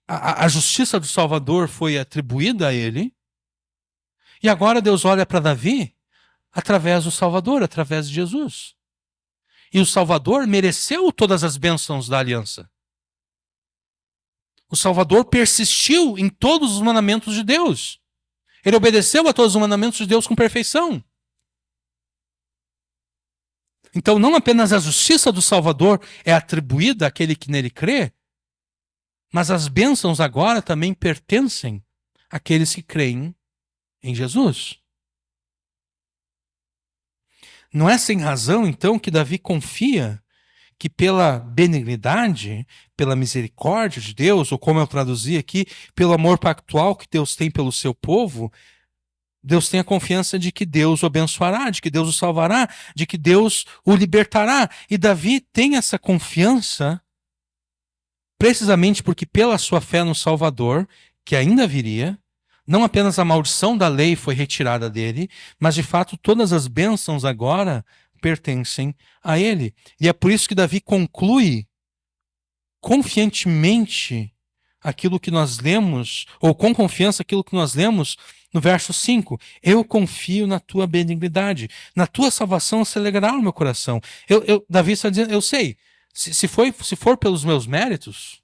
S1: a justiça do Salvador foi atribuída a ele, e agora Deus olha para Davi através do Salvador, através de Jesus. E o Salvador mereceu todas as bênçãos da aliança. O Salvador persistiu em todos os mandamentos de Deus. Ele obedeceu a todos os mandamentos de Deus com perfeição. Então, não apenas a justiça do Salvador é atribuída àquele que nele crê, mas as bênçãos agora também pertencem àqueles que creem em Jesus. Não é sem razão, então, que Davi confia que pela benignidade, pela misericórdia de Deus, ou como eu traduzi aqui, pelo amor pactual que Deus tem pelo seu povo, Deus tem a confiança de que Deus o abençoará, de que Deus o salvará, de que Deus o libertará. E Davi tem essa confiança precisamente porque pela sua fé no Salvador, que ainda viria, não apenas a maldição da lei foi retirada dele, mas de fato todas as bênçãos agora pertencem a ele. E é por isso que Davi conclui confiantemente aquilo que nós lemos, ou com confiança aquilo que nós lemos no verso 5. Eu confio na tua benignidade, na tua salvação se alegrará o meu coração. Davi está dizendo, eu sei, se for pelos meus méritos,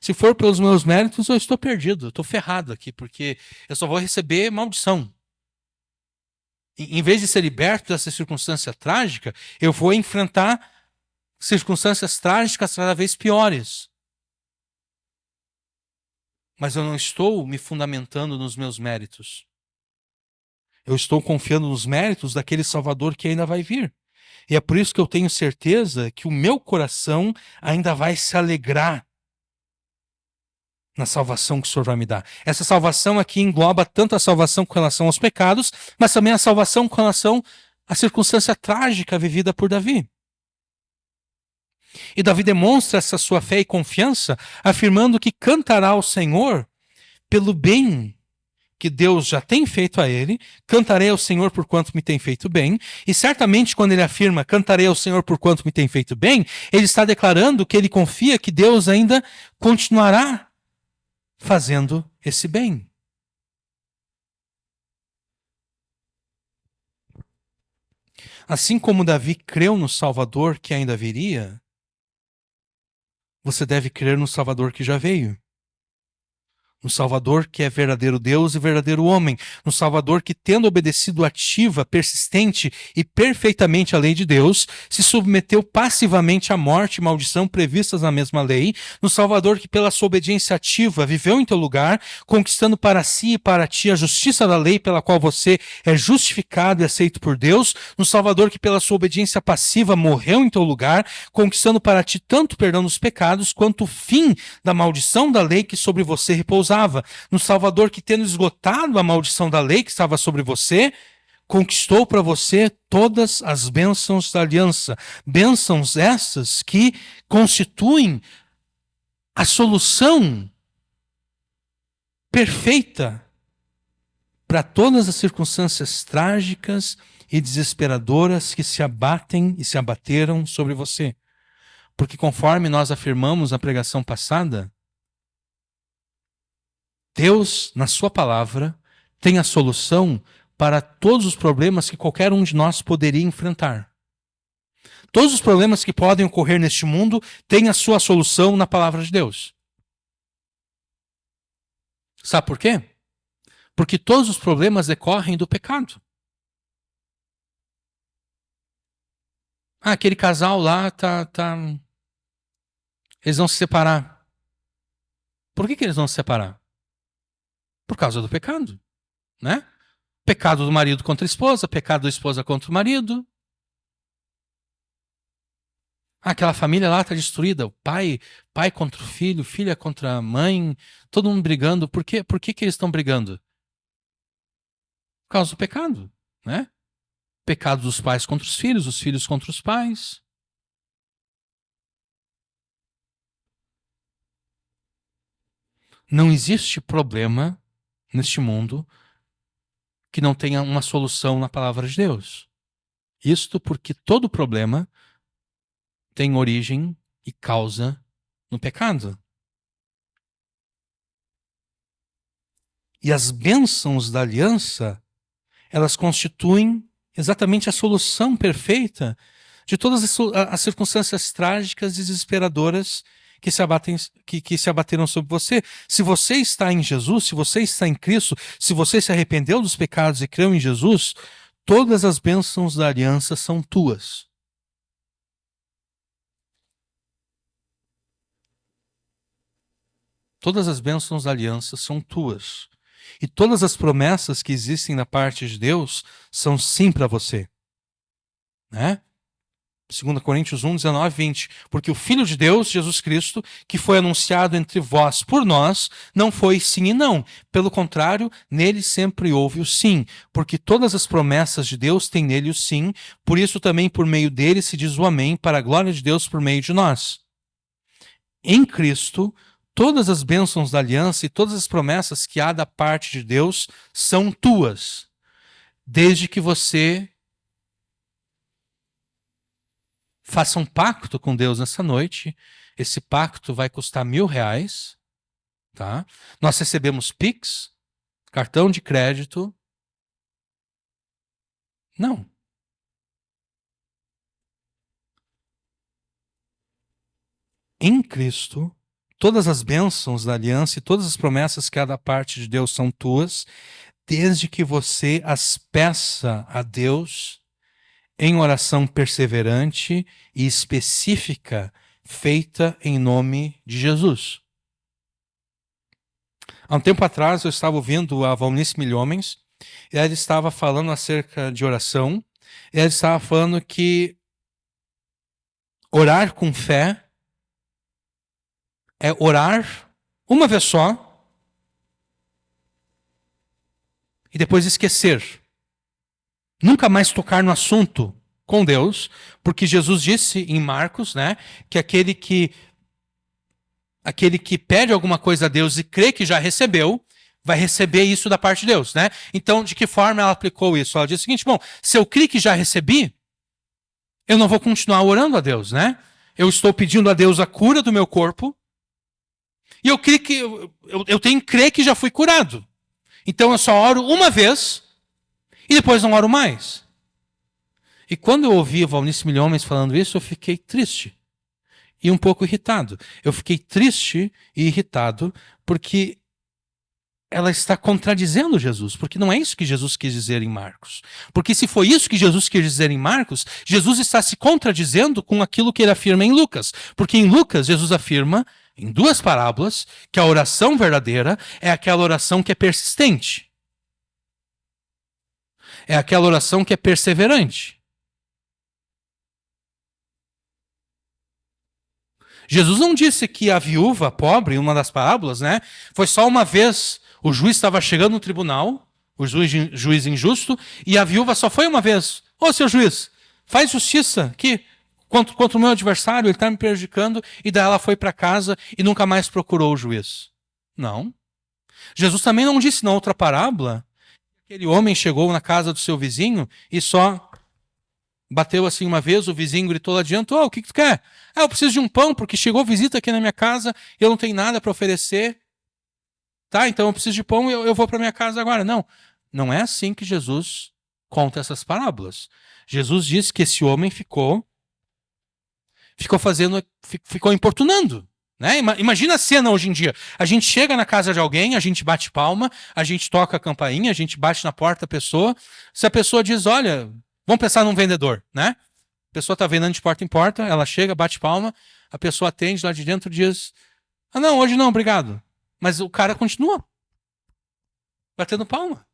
S1: se for pelos meus méritos, eu estou perdido, eu estou ferrado aqui, porque eu só vou receber maldição. Em vez de ser liberto dessa circunstância trágica, eu vou enfrentar circunstâncias trágicas cada vez piores. Mas eu não estou me fundamentando nos meus méritos. Eu estou confiando nos méritos daquele Salvador que ainda vai vir. E é por isso que eu tenho certeza que o meu coração ainda vai se alegrar na salvação que o Senhor vai me dar. Essa salvação aqui engloba tanto a salvação com relação aos pecados, mas também a salvação com relação à circunstância trágica vivida por Davi. E Davi demonstra essa sua fé e confiança, afirmando que cantará ao Senhor pelo bem que Deus já tem feito a ele, cantarei ao Senhor por quanto me tem feito bem, e certamente quando ele afirma cantarei ao Senhor por quanto me tem feito bem, ele está declarando que ele confia que Deus ainda continuará fazendo esse bem. Assim como Davi creu no Salvador que ainda viria, você deve crer no Salvador que já veio. No Salvador que é verdadeiro Deus e verdadeiro homem. No Salvador que, tendo obedecido ativa, persistente e perfeitamente à lei de Deus, se submeteu passivamente à morte e maldição previstas na mesma lei. No Salvador que, pela sua obediência ativa, viveu em teu lugar, conquistando para si e para ti a justiça da lei pela qual você é justificado e aceito por Deus. No Salvador que, pela sua obediência passiva, morreu em teu lugar, conquistando para ti tanto o perdão dos pecados quanto o fim da maldição da lei que sobre você repousava. No Salvador que, tendo esgotado a maldição da lei que estava sobre você, conquistou para você todas as bênçãos da aliança. Bênçãos essas que constituem a solução perfeita para todas as circunstâncias trágicas e desesperadoras que se abatem e se abateram sobre você. Porque conforme nós afirmamos na pregação passada, Deus, na sua palavra, tem a solução para todos os problemas que qualquer um de nós poderia enfrentar. Todos os problemas que podem ocorrer neste mundo têm a sua solução na palavra de Deus. Sabe por quê? Porque todos os problemas decorrem do pecado. Aquele casal lá eles vão se separar. Por que eles vão se separar? Por causa do pecado, né? Pecado do marido contra a esposa, pecado da esposa contra o marido. Aquela família lá está destruída. O pai contra o filho, filha contra a mãe, todo mundo brigando. Por que eles estão brigando? Por causa do pecado, né? Pecado dos pais contra os filhos contra os pais. Não existe problema neste mundo que não tenha uma solução na palavra de Deus. Isto porque todo problema tem origem e causa no pecado. E as bênçãos da aliança, elas constituem exatamente a solução perfeita de todas as circunstâncias trágicas e desesperadoras que se abateram sobre você. Se você está em Jesus, se você está em Cristo, se você se arrependeu dos pecados e creu em Jesus, todas as bênçãos da aliança são tuas. Todas as bênçãos da aliança são tuas. E todas as promessas que existem da parte de Deus são sim para você. Né? 2 Coríntios 1, 19, 20. Porque o Filho de Deus, Jesus Cristo, que foi anunciado entre vós por nós, não foi sim e não. Pelo contrário, nele sempre houve o sim. Porque todas as promessas de Deus têm nele o sim. Por isso também por meio dele se diz o amém, para a glória de Deus por meio de nós. Em Cristo, todas as bênçãos da aliança e todas as promessas que há da parte de Deus são tuas. Desde que você faça um pacto com Deus nessa noite. Esse pacto vai custar R$1.000. Tá? Nós recebemos Pix, cartão de crédito. Não. Em Cristo, todas as bênçãos da aliança e todas as promessas que há da parte de Deus são tuas, desde que você as peça a Deus em oração perseverante e específica, feita em nome de Jesus. Há um tempo atrás eu estava ouvindo a Valnice Milhomens, e ela estava falando acerca de oração, e ela estava falando que orar com fé é orar uma vez só e depois esquecer. Nunca mais tocar no assunto com Deus, porque Jesus disse em Marcos, né, que aquele que pede alguma coisa a Deus e crê que já recebeu, vai receber isso da parte de Deus, né? Então, de que forma ela aplicou isso? Ela disse o seguinte: bom, se eu criei que já recebi, eu não vou continuar orando a Deus, né? Eu estou pedindo a Deus a cura do meu corpo, e eu creio que eu tenho que crer que já fui curado. Então eu só oro uma vez e depois não oro mais. E quando eu ouvi a Valnice Milhomens falando isso, eu fiquei triste e um pouco irritado. Eu fiquei triste e irritado porque ela está contradizendo Jesus, porque não é isso que Jesus quis dizer em Marcos. Porque se foi isso que Jesus quis dizer em Marcos, Jesus está se contradizendo com aquilo que ele afirma em Lucas. Porque em Lucas, Jesus afirma, em duas parábolas, que a oração verdadeira é aquela oração que é persistente. É aquela oração que é perseverante. Jesus não disse que a viúva pobre, em uma das parábolas, né, foi só uma vez. O juiz estava chegando no tribunal, o juiz injusto, e a viúva só foi uma vez. Ô, seu juiz, faz justiça aqui contra o meu adversário, ele está me prejudicando, e daí ela foi para casa e nunca mais procurou o juiz. Não. Jesus também não disse na outra parábola que aquele homem chegou na casa do seu vizinho e só bateu assim uma vez, o vizinho gritou lá adiante: o que tu quer? Eu preciso de um pão, porque chegou visita aqui na minha casa, eu não tenho nada para oferecer. Tá, então eu preciso de pão e eu vou para minha casa agora. Não, não é assim que Jesus conta essas parábolas. Jesus disse que esse homem ficou importunando. Né? Imagina a cena hoje em dia. A gente chega na casa de alguém, a gente bate palma, a gente toca a campainha, a gente bate na porta da pessoa. Se a pessoa diz, olha, vamos pensar num vendedor, né? A pessoa está vendendo de porta em porta, ela chega, bate palma, a pessoa atende lá de dentro e diz, não, hoje não, obrigado. Mas o cara continua batendo palma.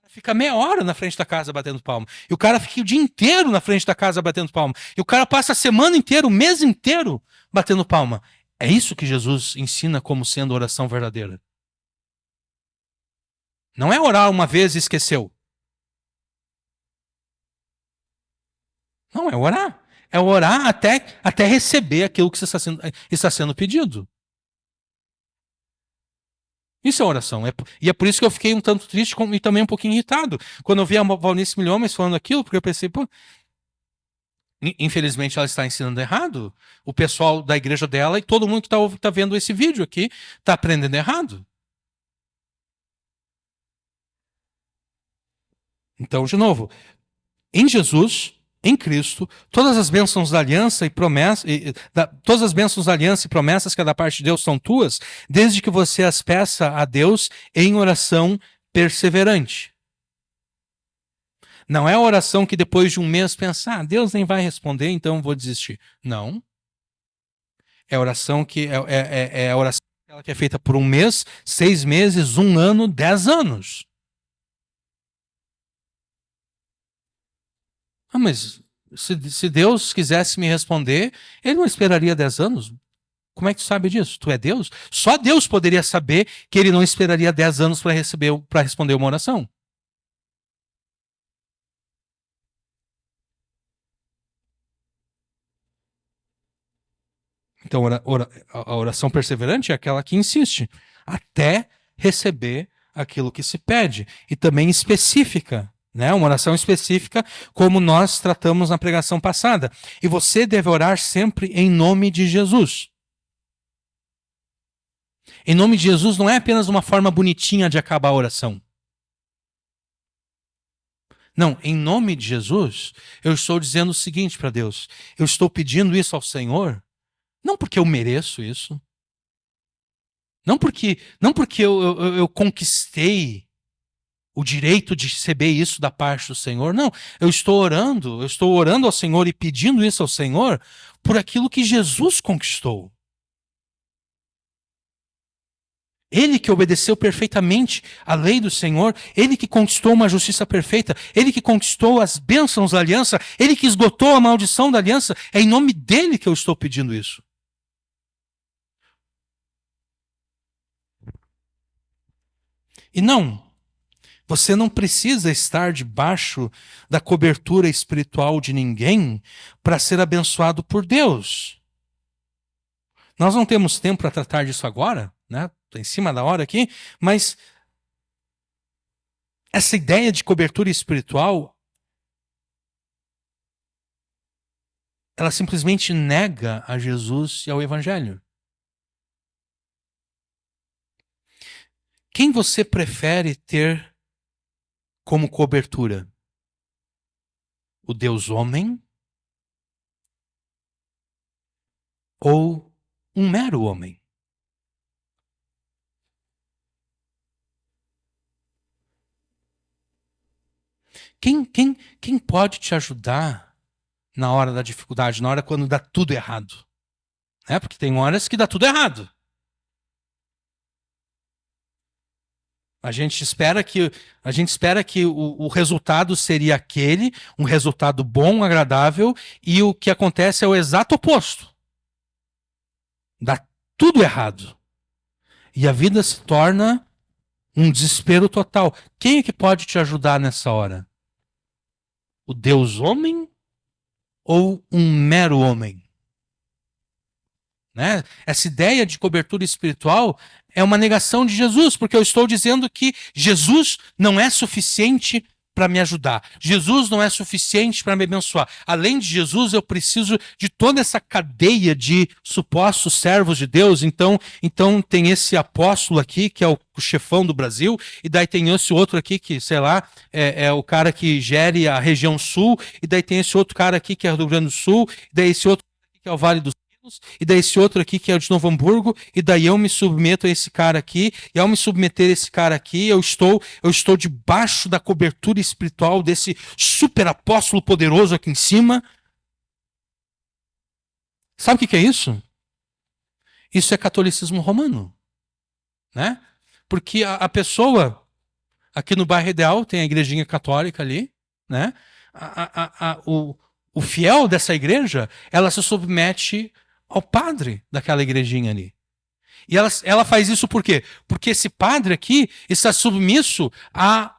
S1: Fica meia hora na frente da casa batendo palma. E o cara fica o dia inteiro na frente da casa batendo palma. E o cara passa a semana inteira, o mês inteiro batendo palma. É isso que Jesus ensina como sendo oração verdadeira. Não é orar uma vez e esqueceu. Não, é orar. É orar até receber aquilo que está sendo pedido. Isso é oração. E é por isso que eu fiquei um tanto triste e também um pouquinho irritado quando eu vi a Valnice Milhomens falando aquilo, porque eu pensei, pô, infelizmente ela está ensinando errado. O pessoal da igreja dela e todo mundo que está vendo esse vídeo aqui está aprendendo errado. Então, de novo, em Jesus, em Cristo, todas as bênçãos da aliança e promessas, todas as bênçãos da aliança e promessas que é da parte de Deus são tuas, desde que você as peça a Deus em oração perseverante. Não é a oração que depois de um mês pensar, Deus nem vai responder, então vou desistir. Não. É a oração que é a oração que é feita por um mês, 6 meses, 1 ano, 10 anos. Mas se Deus quisesse me responder, ele não esperaria 10 anos? Como é que tu sabe disso? Tu é Deus? Só Deus poderia saber que ele não esperaria 10 anos para responder uma oração. Então, a oração perseverante é aquela que insiste até receber aquilo que se pede. E também específica. Né? Uma oração específica, como nós tratamos na pregação passada. E você deve orar sempre em nome de Jesus. Em nome de Jesus não é apenas uma forma bonitinha de acabar a oração. Não, em nome de Jesus, eu estou dizendo o seguinte para Deus. Eu estou pedindo isso ao Senhor, não porque eu mereço isso. Não porque eu conquistei o direito de receber isso da parte do Senhor. Não, eu estou orando ao Senhor e pedindo isso ao Senhor por aquilo que Jesus conquistou. Ele que obedeceu perfeitamente à lei do Senhor, ele que conquistou uma justiça perfeita, ele que conquistou as bênçãos da aliança, ele que esgotou a maldição da aliança, é em nome dele que eu estou pedindo isso. E não, você não precisa estar debaixo da cobertura espiritual de ninguém para ser abençoado por Deus. Nós não temos tempo para tratar disso agora, né? Estou em cima da hora aqui, mas Essa ideia de cobertura espiritual, ela simplesmente nega a Jesus e ao Evangelho. Quem você prefere ter como cobertura? O Deus homem ou um mero homem? Quem pode te ajudar na hora da dificuldade, na hora quando dá tudo errado? Né? Porque tem horas que dá tudo errado. A gente espera que o resultado seria aquele, um resultado bom, agradável, e o que acontece é o exato oposto. Dá tudo errado. E a vida se torna um desespero total. Quem é que pode te ajudar nessa hora? O Deus homem ou um mero homem? Né? Essa ideia de cobertura espiritual é uma negação de Jesus, porque eu estou dizendo que Jesus não é suficiente para me ajudar. Jesus não é suficiente para me abençoar. Além de Jesus, eu preciso de toda essa cadeia de supostos servos de Deus. Então tem esse apóstolo aqui, que é o chefão do Brasil, e daí tem esse outro aqui que, sei lá, é o cara que gere a região sul, e daí tem esse outro cara aqui que é do Rio Grande do Sul, e daí esse outro aqui que é o Vale do e daí esse outro aqui que é o de Novo Hamburgo, e daí eu me submeto a esse cara aqui, e ao me submeter a esse cara aqui, eu estou debaixo da cobertura espiritual desse super apóstolo poderoso aqui em cima. Sabe o que é isso? Isso é catolicismo romano, né? Porque a pessoa, aqui no bairro Ideal, tem a igrejinha católica ali, né? O fiel dessa igreja, ela se submete ao padre daquela igrejinha ali. E ela faz isso por quê? Porque esse padre aqui está submisso à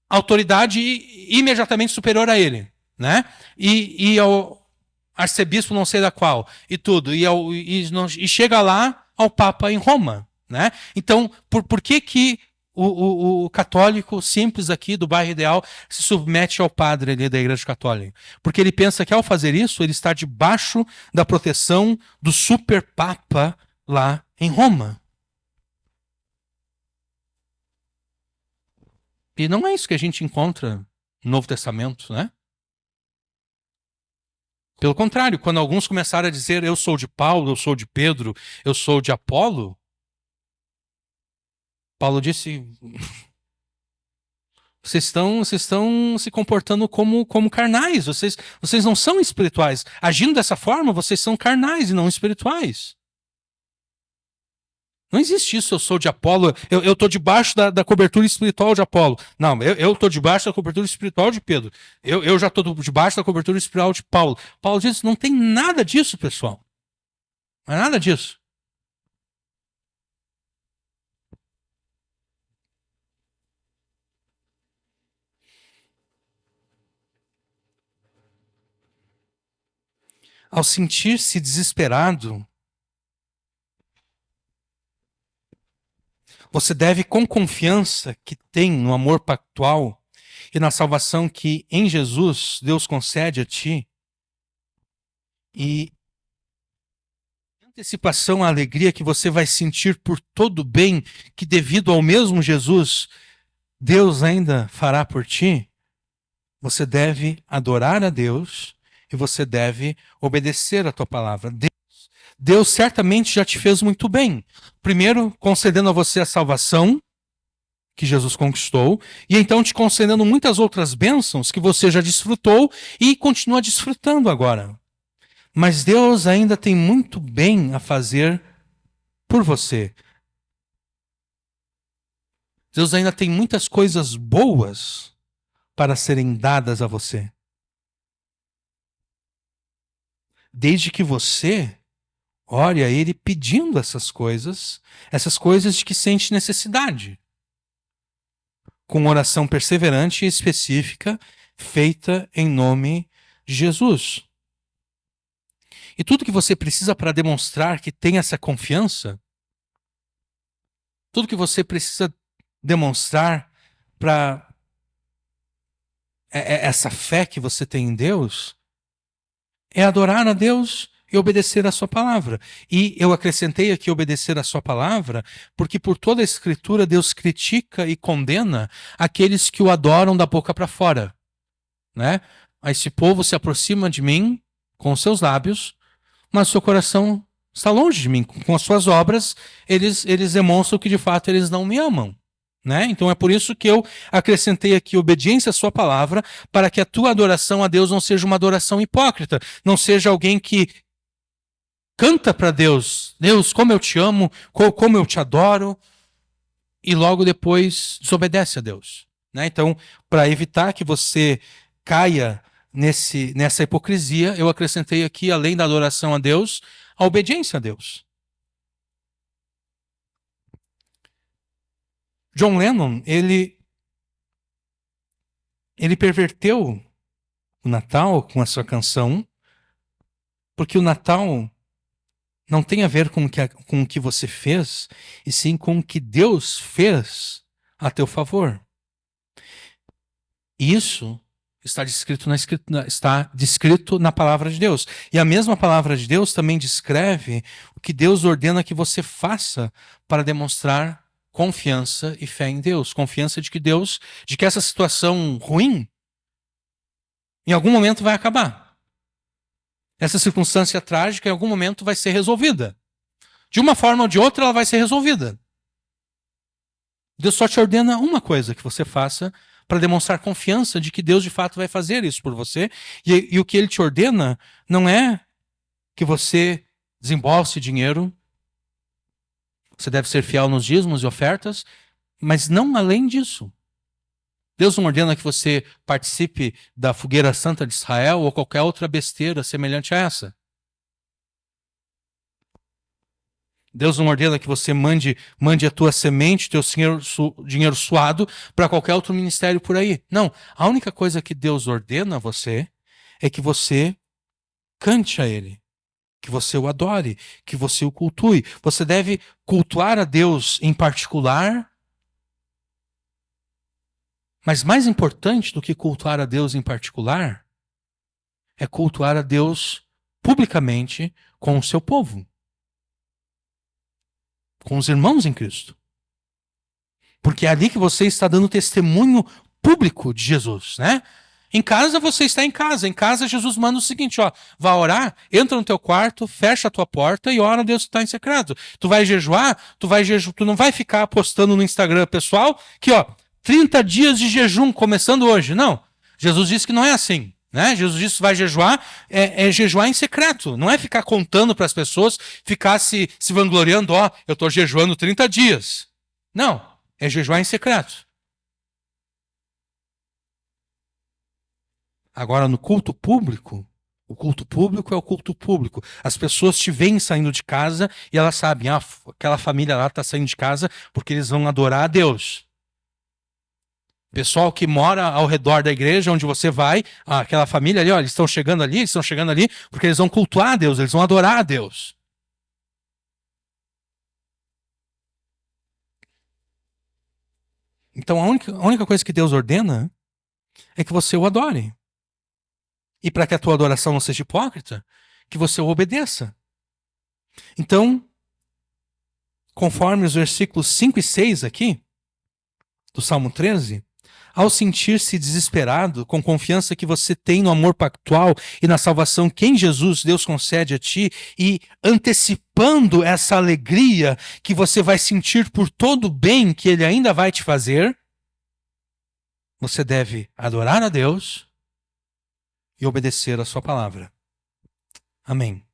S1: autoridade imediatamente superior a ele, né? E ao arcebispo não sei da qual, e tudo. E chega lá ao Papa em Roma, né? Então, por que o católico simples aqui do bairro Ideal se submete ao padre ali da Igreja Católica? Porque ele pensa que ao fazer isso, ele está debaixo da proteção do super papa lá em Roma. E não é isso que a gente encontra no Novo Testamento, né? Pelo contrário, quando alguns começaram a dizer eu sou de Paulo, eu sou de Pedro, eu sou de Apolo, Paulo disse: vocês estão se comportando como carnais, vocês não são espirituais. Agindo dessa forma, vocês são carnais e não espirituais. Não existe isso, eu sou de Apolo, eu estou debaixo da cobertura espiritual de Apolo. Não, eu estou debaixo da cobertura espiritual de Pedro. Eu já estou debaixo da cobertura espiritual de Paulo. Paulo diz: não tem nada disso, pessoal. Não é nada disso. Ao sentir-se desesperado, você deve, com confiança que tem no amor pactual e na salvação que em Jesus Deus concede a ti, e antecipação à alegria que você vai sentir por todo o bem que, devido ao mesmo Jesus, Deus ainda fará por ti, você deve adorar a Deus e você deve obedecer a tua palavra. Deus certamente já te fez muito bem. Primeiro, concedendo a você a salvação que Jesus conquistou, e então te concedendo muitas outras bênçãos que você já desfrutou e continua desfrutando agora. Mas Deus ainda tem muito bem a fazer por você. Deus ainda tem muitas coisas boas para serem dadas a você. Desde que você ore a Ele pedindo essas coisas de que sente necessidade, com oração perseverante e específica, feita em nome de Jesus. E tudo que você precisa para demonstrar que tem essa confiança, tudo que você precisa demonstrar para essa fé que você tem em Deus, é adorar a Deus e obedecer a sua palavra. E eu acrescentei aqui obedecer a sua palavra, porque por toda a Escritura Deus critica e condena aqueles que o adoram da boca para fora, né? Esse povo se aproxima de mim com os seus lábios, mas seu coração está longe de mim. Com as suas obras, eles demonstram que de fato eles não me amam. Né? Então é por isso que eu acrescentei aqui obediência à sua palavra, para que a tua adoração a Deus não seja uma adoração hipócrita, não seja alguém que canta para Deus, Deus, como eu te amo, como eu te adoro, e logo depois desobedece a Deus. Né? Então, para evitar que você caia nessa hipocrisia, eu acrescentei aqui, além da adoração a Deus, a obediência a Deus. John Lennon, ele perverteu o Natal com a sua canção, porque o Natal não tem a ver com o que você fez, e sim com o que Deus fez a teu favor. Isso está descrito na palavra de Deus. E a mesma palavra de Deus também descreve o que Deus ordena que você faça para demonstrar confiança e fé em Deus. Confiança de que essa situação ruim, em algum momento vai acabar. Essa circunstância trágica, em algum momento, vai ser resolvida. De uma forma ou de outra, ela vai ser resolvida. Deus só te ordena uma coisa que você faça para demonstrar confiança de que Deus de fato vai fazer isso por você. E o que Ele te ordena não é que você desembolse dinheiro, você deve ser fiel nos dízimos e ofertas, mas não além disso. Deus não ordena que você participe da fogueira santa de Israel ou qualquer outra besteira semelhante a essa. Deus não ordena que você mande a tua semente, teu dinheiro suado para qualquer outro ministério por aí. Não, a única coisa que Deus ordena a você é que você cante a Ele, que você o adore, que você o cultue. Você deve cultuar a Deus em particular, mas mais importante do que cultuar a Deus em particular é cultuar a Deus publicamente com o seu povo, com os irmãos em Cristo. Porque é ali que você está dando testemunho público de Jesus, né? Em casa você está em casa. Em casa Jesus manda o seguinte, ó, vá orar, entra no teu quarto, fecha a tua porta e ora a Deus que está em secreto. Tu vai jejuar, tu não vai ficar postando no Instagram pessoal que, ó, 30 dias de jejum começando hoje. Não. Jesus disse que não é assim. Né? Jesus disse que vai jejuar, é jejuar em secreto. Não é ficar contando para as pessoas, ficar se vangloriando, ó, eu estou jejuando 30 dias. Não. É jejuar em secreto. Agora, no culto público, o culto público é o culto público. As pessoas te veem saindo de casa e elas sabem, aquela família lá está saindo de casa porque eles vão adorar a Deus. Pessoal que mora ao redor da igreja onde você vai, aquela família ali, ó, eles estão chegando ali porque eles vão cultuar a Deus, eles vão adorar a Deus. Então a única coisa que Deus ordena é que você o adore. E para que a tua adoração não seja hipócrita, que você o obedeça. Então, conforme os versículos 5 e 6 aqui, do Salmo 13, ao sentir-se desesperado, com confiança que você tem no amor pactual e na salvação que em Jesus Deus concede a ti, e antecipando essa alegria que você vai sentir por todo o bem que Ele ainda vai te fazer, você deve adorar a Deus e obedecer a sua palavra. Amém.